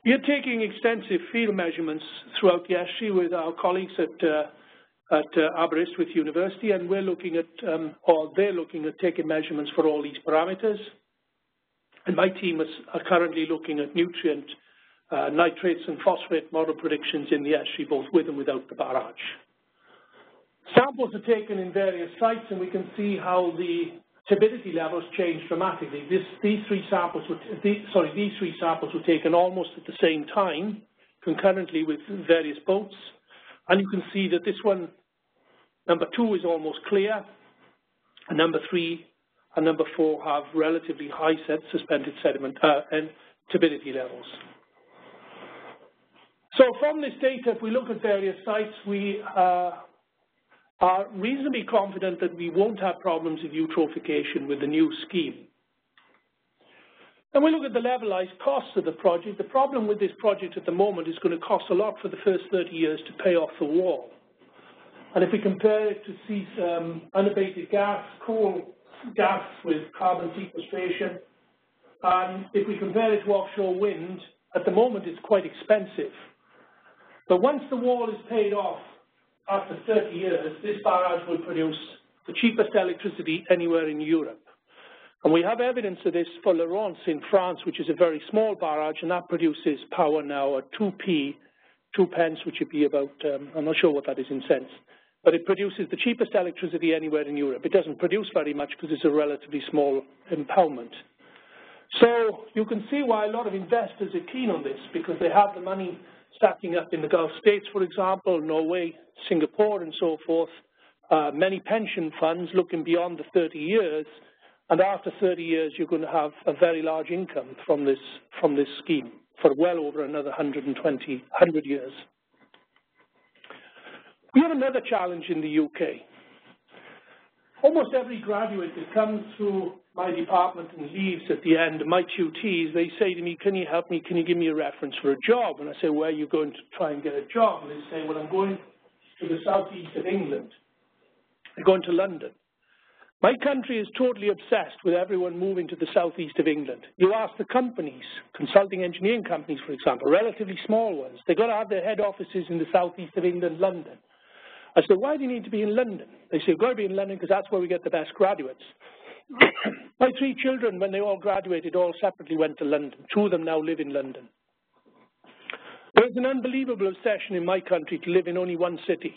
We are taking extensive field measurements throughout the estuary with our colleagues at Aberystwyth University, and we're looking at, they're looking at taking measurements for all these parameters. And my team are currently looking at nutrient, nitrates and phosphate model predictions in the estuary, both with and without the barrage. Samples are taken in various sites, and we can see how the turbidity levels change dramatically. These three samples were taken almost at the same time, concurrently with various boats. And you can see that this one, number 2, is almost clear, and number 3 and number 4 have relatively high suspended sediment and turbidity levels. So from this data, if we look at various sites, we are reasonably confident that we won't have problems of eutrophication with the new scheme. And we look at the levelised costs of the project. The problem with this project at the moment is going to cost a lot for the first 30 years to pay off the wall. And if we compare it to unabated gas, coal gas with carbon sequestration, and if we compare it to offshore wind, at the moment it's quite expensive. But once the wall is paid off, after 30 years, this barrage will produce the cheapest electricity anywhere in Europe. And we have evidence of this for Laurence in France, which is a very small barrage, and that produces power now at 2p, 2 pence, which would be about, I'm not sure what that is in cents, but it produces the cheapest electricity anywhere in Europe. It doesn't produce very much because it's a relatively small impoundment. So you can see why a lot of investors are keen on this, because they have the money stacking up in the Gulf states, for example, Norway, Singapore, and so forth, many pension funds looking beyond the 30 years, and after 30 years, you're going to have a very large income from this scheme for well over another 100 years. We have another challenge in the UK. Almost every graduate that comes through my department and leaves at the end, my tutees, they say to me, can you help me, can you give me a reference for a job? And I say, where are you going to try and get a job? And they say, well, I'm going to the southeast of England. I'm going to London. My country is totally obsessed with everyone moving to the southeast of England. You ask the companies, consulting engineering companies, for example, relatively small ones, they've got to have their head offices in the southeast of England, London. I said, why do you need to be in London? They say, you've got to be in London because that's where we get the best graduates. My 3 children, when they all graduated, all separately went to London. 2 of them now live in London. There's an unbelievable obsession in my country to live in only one city.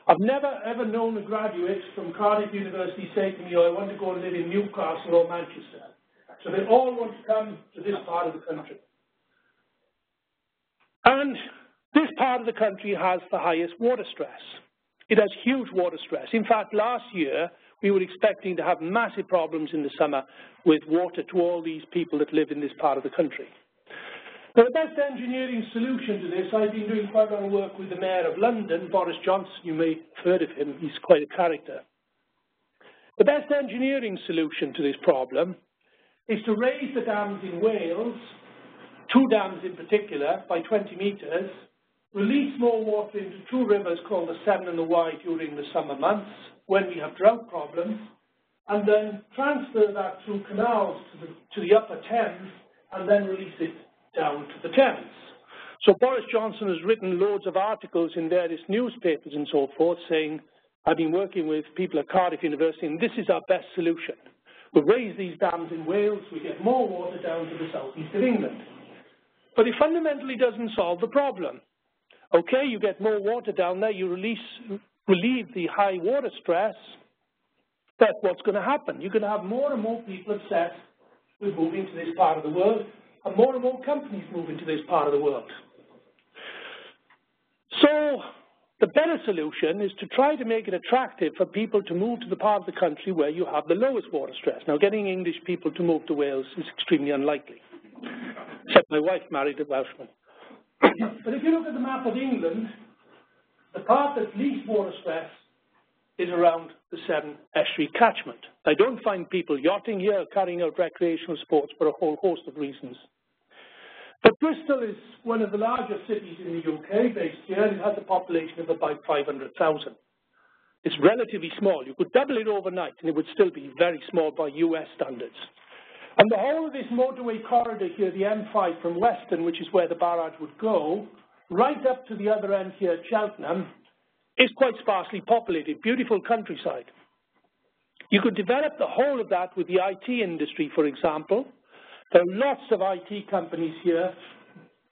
I've never ever known a graduate from Cardiff University say to me, oh, I want to go and live in Newcastle or Manchester. So they all want to come to this part of the country. And this part of the country has the highest water stress. It has huge water stress. In fact, last year, we were expecting to have massive problems in the summer with water to all these people that live in this part of the country. Now, the best engineering solution to this, I've been doing quite a lot of work with the Mayor of London, Boris Johnson. You may have heard of him. He's quite a character. The best engineering solution to this problem is to raise the dams in Wales, 2 dams in particular, by 20 metres, release more water into 2 rivers called the Severn and the Wye during the summer months when we have drought problems, and then transfer that through canals to the upper Thames and then release it down to the Thames. So Boris Johnson has written loads of articles in various newspapers and so forth saying, I've been working with people at Cardiff University and this is our best solution. We raise these dams in Wales, we get more water down to the southeast of England. But it fundamentally doesn't solve the problem. Okay, you get more water down there, you relieve the high water stress, but what's going to happen? You're going to have more and more people obsessed with moving to this part of the world, and more companies moving to this part of the world. So the better solution is to try to make it attractive for people to move to the part of the country where you have the lowest water stress. Now, getting English people to move to Wales is extremely unlikely, except my wife married a Welshman. But if you look at the map of England, the part that's least water stress is around the Severn Estuary catchment. I don't find people yachting here, carrying out recreational sports for a whole host of reasons. But Bristol is one of the largest cities in the UK based here, and it has a population of about 500,000. It's relatively small. You could double it overnight, and it would still be very small by US standards. And the whole of this motorway corridor here, the M5 from Weston, which is where the barrage would go, right up to the other end here at Cheltenham, is quite sparsely populated, beautiful countryside. You could develop the whole of that with the IT industry, for example. There are lots of IT companies here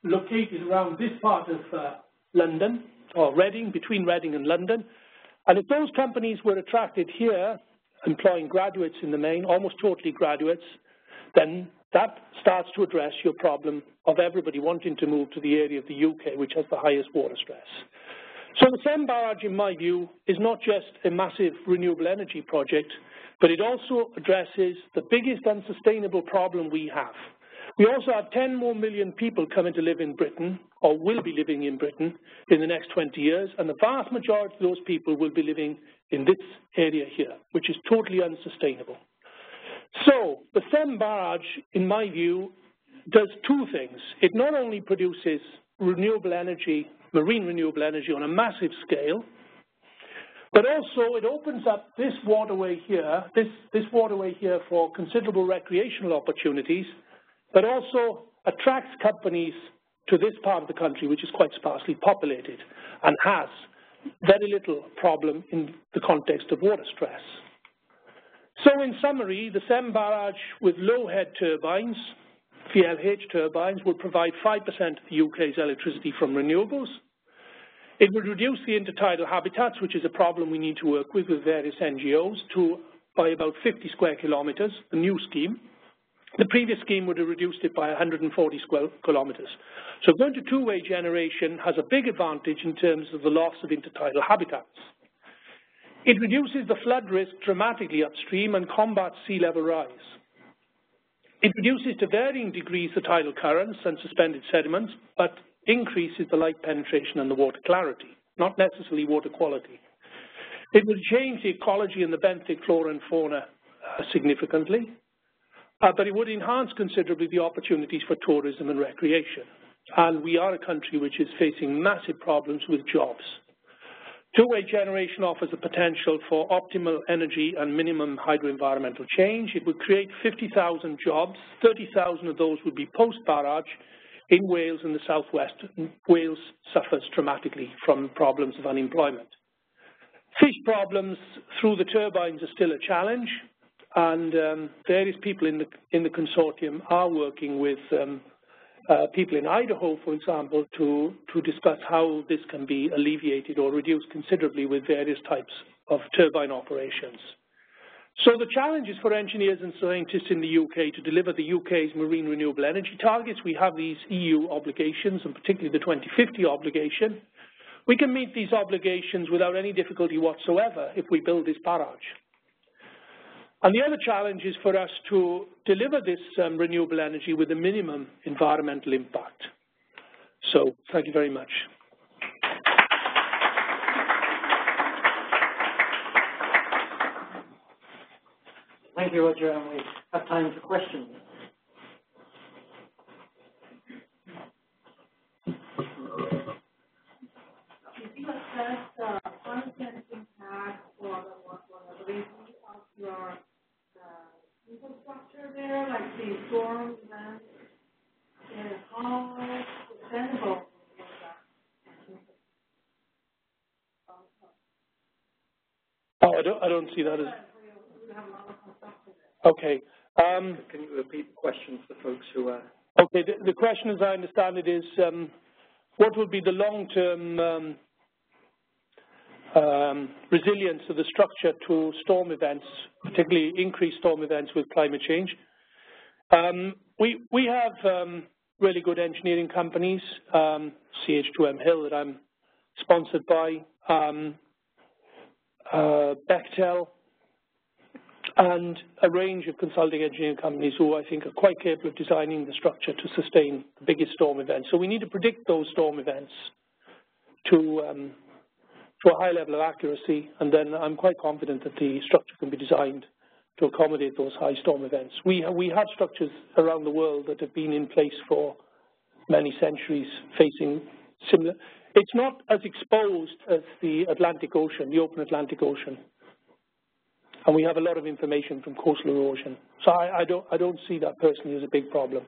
located around this part of London, or Reading, between Reading and London. And if those companies were attracted here, employing graduates in the main, almost totally graduates, then that starts to address your problem of everybody wanting to move to the area of the UK, which has the highest water stress. So the Severn Barrage, in my view, is not just a massive renewable energy project, but it also addresses the biggest unsustainable problem we have. We also have 10 more million people coming to live in Britain, or will be living in Britain, in the next 20 years, and the vast majority of those people will be living in this area here, which is totally unsustainable. So the Severn Barrage, in my view, does 2 things. It not only produces renewable energy, marine renewable energy on a massive scale, but also it opens up this waterway here, this waterway here for considerable recreational opportunities, but also attracts companies to this part of the country, which is quite sparsely populated and has very little problem in the context of water stress. So in summary, the Severn Barrage with low head turbines, VLH turbines, will provide 5% of the UK's electricity from renewables. It would reduce the intertidal habitats, which is a problem we need to work with various NGOs, by about 50 square kilometres, the new scheme. The previous scheme would have reduced it by 140 square kilometres. So going to 2-way generation has a big advantage in terms of the loss of intertidal habitats. It reduces the flood risk dramatically upstream and combats sea level rise. It reduces to varying degrees the tidal currents and suspended sediments, but increases the light penetration and the water clarity, not necessarily water quality. It will change the ecology and the benthic flora and fauna significantly, but it would enhance considerably the opportunities for tourism and recreation. And we are a country which is facing massive problems with jobs. Two-way generation offers the potential for optimal energy and minimum hydro-environmental change. It would create 50,000 jobs. 30,000 of those would be post-barrage in Wales and the southwest. Wales suffers dramatically from problems of unemployment. Fish problems through the turbines are still a challenge, and various people in the consortium are working with people in Idaho, for example, to discuss how this can be alleviated or reduced considerably with various types of turbine operations. So the challenges for engineers and scientists in the UK to deliver the UK's marine renewable energy targets, we have these EU obligations, and particularly the 2050 obligation. We can meet these obligations without any difficulty whatsoever if we build this barrage. And the other challenge is for us to deliver this renewable energy with a minimum environmental impact. So thank you very much. Thank you, Roger, and we have time for questions. Could you assess the content impact or the ability of your infrastructure there, like the storm events, and how sustainable was that? Oh, I don't see that as... Okay. Can you repeat the question for folks who are... Okay, the question, as I understand it, is what would be the long-term resilience of the structure to storm events, particularly increased storm events with climate change? We have really good engineering companies, CH2M Hill that I'm sponsored by, Bechtel, and a range of consulting engineering companies who I think are quite capable of designing the structure to sustain the biggest storm events. So we need to predict those storm events to a high level of accuracy, and then I'm quite confident that the structure can be designed to accommodate those high storm events. We have structures around the world that have been in place for many centuries facing similar. It's not as exposed as the Atlantic Ocean, the open Atlantic Ocean. And we have a lot of information from coastal erosion. So I don't see that personally as a big problem.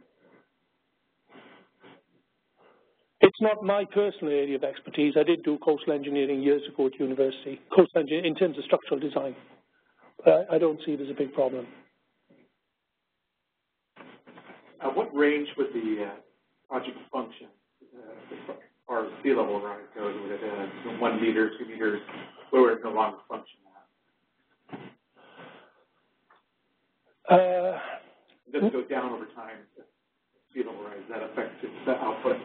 It's not my personal area of expertise. I did do coastal engineering years ago at university, coastal engineering in terms of structural design. But I don't see it as a big problem. What range would the project function or sea level rise go? Would it 1 meter, 2 meters? Where would it no longer function at? Does it go down over time? Sea level rise, that affects the output?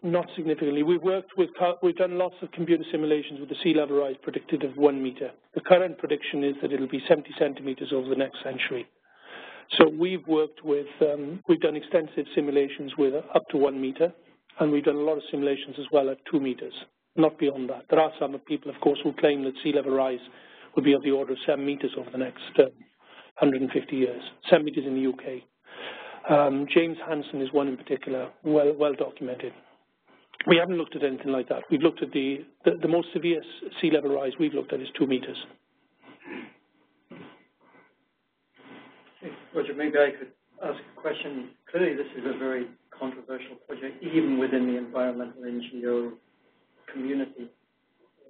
Not significantly. We've done lots of computer simulations with the sea level rise predicted of 1 meter. The current prediction is that it'll be 70 centimeters over the next century. So we've done extensive simulations with up to 1 meter, and we've done a lot of simulations as well at 2 meters, not beyond that. There are some people, of course, who claim that sea level rise will be of the order of 7 meters over the next 150 years, 7 meters in the UK. James Hansen is one in particular, well documented. We haven't looked at anything like that. We've looked at the most severe sea level rise we've looked at is 2 meters. Roger, maybe I could ask a question. Clearly this is a very controversial project, even within the environmental NGO community.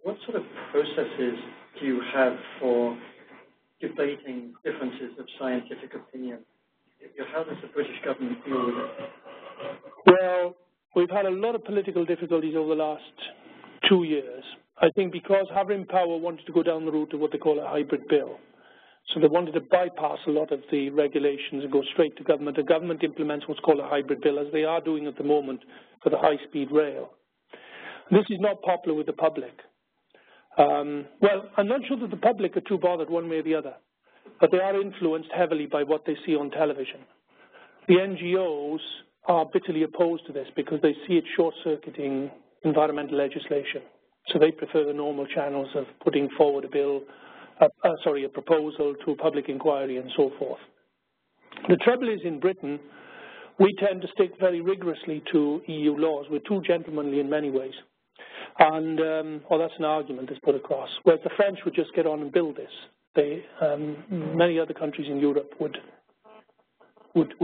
What sort of processes do you have for debating differences of scientific opinion? How does the British government deal with it? Well, we've had a lot of political difficulties over the last 2 years. I think because Havering Power wanted to go down the route of what they call a hybrid bill. So they wanted to bypass a lot of the regulations and go straight to government. The government implements what's called a hybrid bill, as they are doing at the moment for the high-speed rail. This is not popular with the public. Well, I'm not sure that the public are too bothered one way or the other, but they are influenced heavily by what they see on television. The NGOs are bitterly opposed to this because they see it short-circuiting environmental legislation. So they prefer the normal channels of putting forward a proposal to a public inquiry and so forth. The trouble is, in Britain, we tend to stick very rigorously to EU laws. We're too gentlemanly in many ways. And, or that's an argument that's put across. Whereas the French would just get on and build this. They, many other countries in Europe would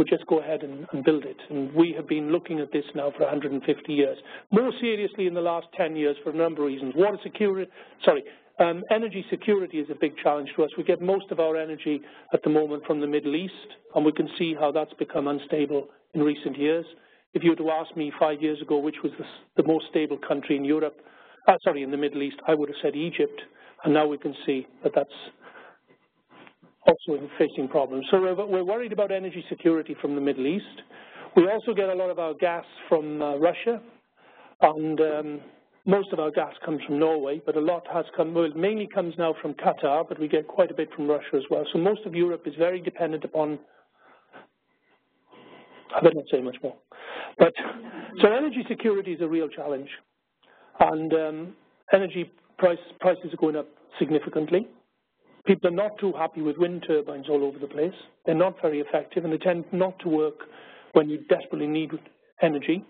just go ahead and build it. And we have been looking at this now for 150 years. More seriously in the last 10 years for a number of reasons. Energy security is a big challenge to us. We get most of our energy at the moment from the Middle East, and we can see how that's become unstable in recent years. If you were to ask me 5 years ago which was the most stable country in Europe, in the Middle East, I would have said Egypt, and now we can see that that's also facing problems. So we're worried about energy security from the Middle East. We also get a lot of our gas from Russia, and most of our gas comes from Norway, but a lot has come, well, it mainly comes now from Qatar, but we get quite a bit from Russia as well. So most of Europe is very dependent upon, I better not say much more. But, so energy security is a real challenge, and energy prices are going up significantly. People are not too happy with wind turbines all over the place. They're not very effective, and they tend not to work when you desperately need energy.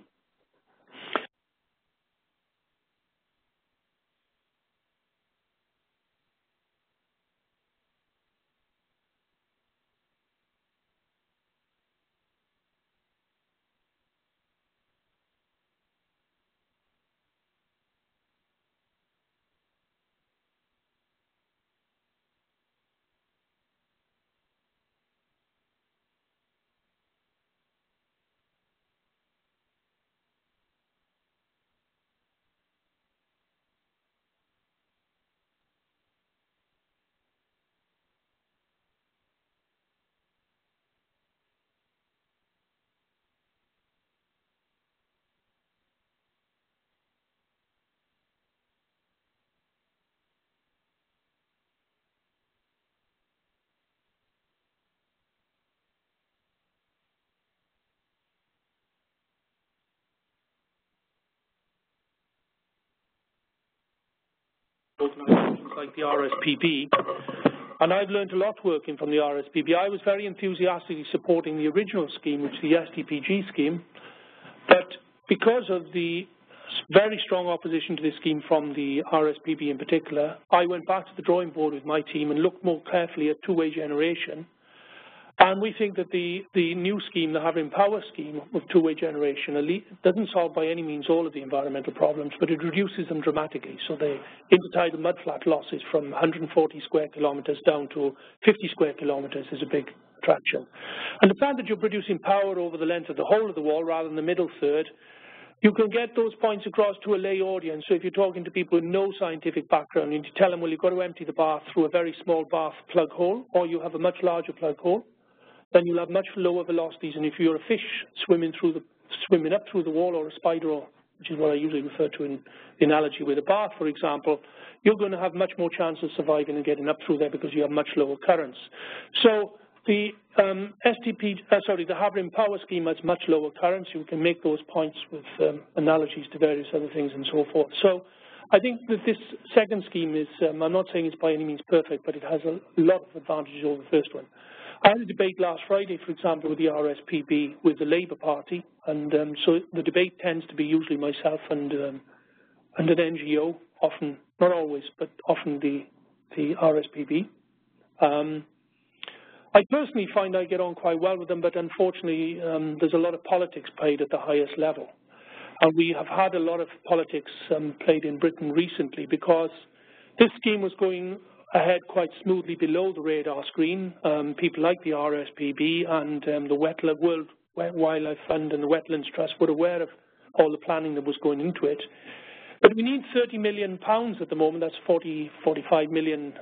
Organizations like the RSPB, and I've learned a lot working from the RSPB. I was very enthusiastically supporting the original scheme, which is the STPG scheme, but because of the very strong opposition to this scheme from the RSPB in particular, I went back to the drawing board with my team and looked more carefully at two-way generation. And we think that the new scheme, the Havering Power scheme of two-way generation, doesn't solve by any means all of the environmental problems, but it reduces them dramatically. So the intertidal mudflat losses from 140 square kilometres down to 50 square kilometres is a big attraction. And the fact that you're producing power over the length of the whole of the wall rather than the middle third, you can get those points across to a lay audience. So if you're talking to people with no scientific background, and you tell them, well, you've got to empty the bath through a very small bath plug hole, or you have a much larger plug hole, then you'll have much lower velocities. And if you're a fish swimming up through the wall, or a spider, which is what I usually refer to in the analogy with a bath, for example, you're going to have much more chance of surviving and getting up through there because you have much lower currents. So the the Havering Power scheme has much lower currents. You can make those points with analogies to various other things and so forth. So I think that this second scheme is, I'm not saying it's by any means perfect, but it has a lot of advantages over the first one. I had a debate last Friday, for example, with the RSPB, with the Labour Party, and so the debate tends to be usually myself and an NGO, often, not always, but often the RSPB. I personally find I get on quite well with them, but unfortunately there's a lot of politics played at the highest level. And we have had a lot of politics played in Britain recently because this scheme was going ahead quite smoothly below the radar screen. People like the RSPB and the World Wildlife Fund and the Wetlands Trust were aware of all the planning that was going into it. But we need £30 million at the moment, that's $45 million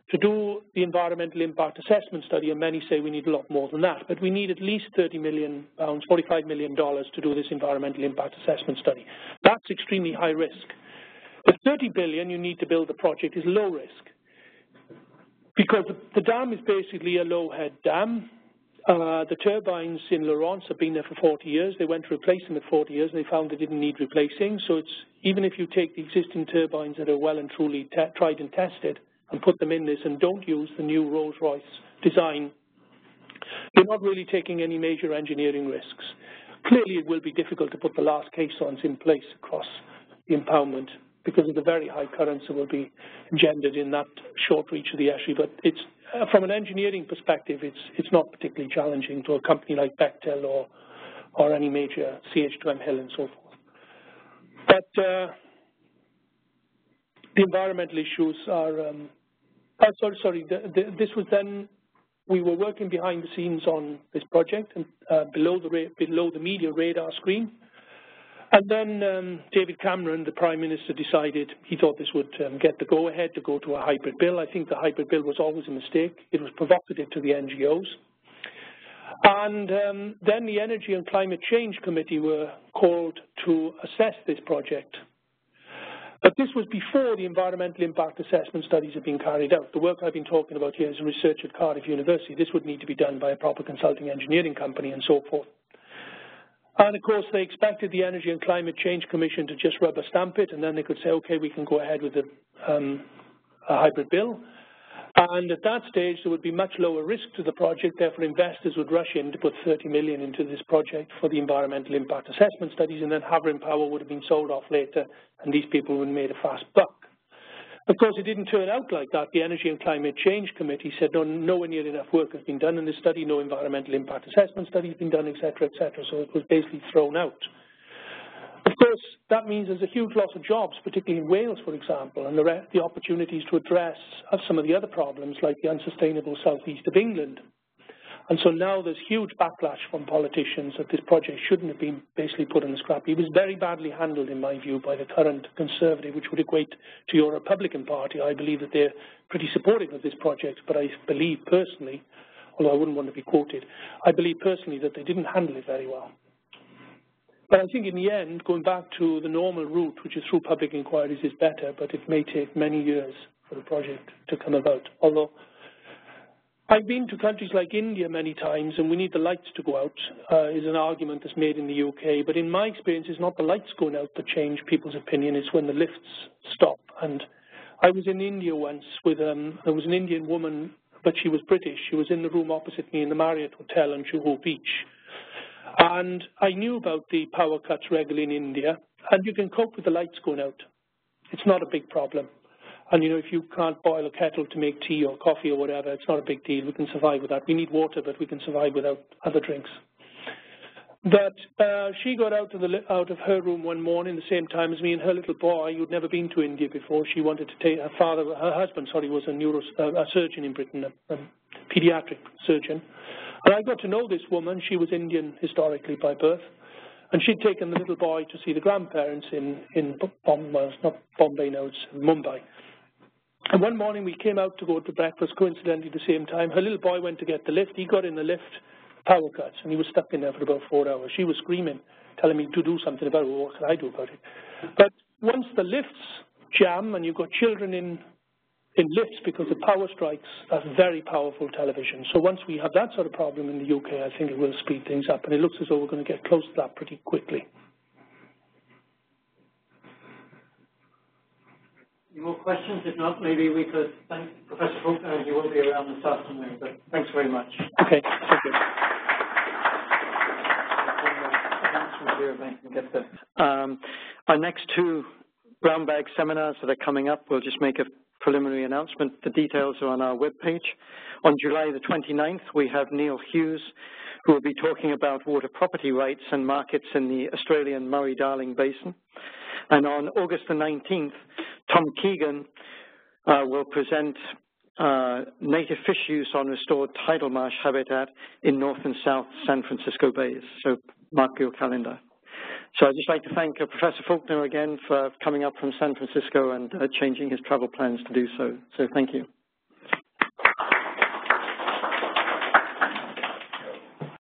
to do the environmental impact assessment study, and many say we need a lot more than that. But we need at least £30 million, $45 million to do this environmental impact assessment study. That's extremely high risk. The $30 billion you need to build the project is low risk because the dam is basically a low-head dam. The turbines in Laurence have been there for 40 years. They went to replace them at 40 years and they found they didn't need replacing. So it's, even if you take the existing turbines that are well and truly tried and tested and put them in this and don't use the new Rolls-Royce design, you're not really taking any major engineering risks. Clearly, it will be difficult to put the last caissons in place across the impoundment because of the very high currents that will be engendered in that short reach of the estuary. But it's, from an engineering perspective, it's not particularly challenging to a company like Bechtel or any major CH2M Hill and so forth. But the environmental issues are, this was then, we were working behind the scenes on this project and below the media radar screen. And then David Cameron, the Prime Minister, decided he thought this would get the go-ahead to go to a hybrid bill. I think the hybrid bill was always a mistake. It was provocative to the NGOs. And then the Energy and Climate Change Committee were called to assess this project. But this was before the environmental impact assessment studies had been carried out. The work I've been talking about here is research at Cardiff University. This would need to be done by a proper consulting engineering company and so forth. And of course, they expected the Energy and Climate Change Commission to just rubber stamp it, and then they could say, okay, we can go ahead with a hybrid bill. And at that stage, there would be much lower risk to the project. Therefore, investors would rush in to put 30 million into this project for the environmental impact assessment studies, and then Havering Power would have been sold off later, and these people would have made a fast buck. Of course, it didn't turn out like that. The Energy and Climate Change Committee said nowhere near enough work has been done in this study, no environmental impact assessment study has been done, etc., etc. So it was basically thrown out. Of course, that means there's a huge loss of jobs, particularly in Wales, for example, and the opportunities to address some of the other problems like the unsustainable southeast of England. And so now there's huge backlash from politicians that this project shouldn't have been basically put in the scrap. It was very badly handled, in my view, by the current Conservative, which would equate to your Republican Party. I believe that they're pretty supportive of this project, but I believe personally, although I wouldn't want to be quoted, I believe personally that they didn't handle it very well. But I think in the end, going back to the normal route, which is through public inquiries, is better, but it may take many years for the project to come about. Although I've been to countries like India many times, and we need the lights to go out, is an argument that's made in the UK. But in my experience, it's not the lights going out that change people's opinion, it's when the lifts stop. And I was in India once with, there was an Indian woman, but she was British. She was in the room opposite me in the Marriott Hotel on Juhu Beach. And I knew about the power cuts regularly in India, and you can cope with the lights going out. It's not a big problem. And, you know, if you can't boil a kettle to make tea or coffee or whatever, it's not a big deal. We can survive with that. We need water, but we can survive without other drinks. But she got out of her room one morning the same time as me, and her little boy, who'd never been to India before, she wanted to take her husband, was a surgeon in Britain, a pediatric surgeon. And I got to know this woman. She was Indian historically by birth. And she'd taken the little boy to see the grandparents in Bombay, well, it's not Bombay now, it's Mumbai. And one morning we came out to go to breakfast, coincidentally at the same time. Her little boy went to get the lift. He got in the lift, power cuts, and he was stuck in there for about 4 hours. She was screaming, telling me to do something about it. Well, what can I do about it? But once the lifts jam and you've got children in lifts because of power strikes, that's very powerful television. So once we have that sort of problem in the UK, I think it will speed things up. And it looks as though we're going to get close to that pretty quickly. Any more questions? If not, maybe we could thank Professor Falconer. He will be around this afternoon, but thanks very much. Okay, thank you. Our next two brown bag seminars that are coming up, we'll just make a preliminary announcement. The details are on our webpage. On July the 29th, we have Neil Hughes, who will be talking about water property rights and markets in the Australian Murray-Darling Basin. And on August the 19th, Tom Keegan will present native fish use on restored tidal marsh habitat in North and South San Francisco Bays. So mark your calendar. So I'd just like to thank Professor Falconer again for coming up from San Francisco and changing his travel plans to do so. So thank you.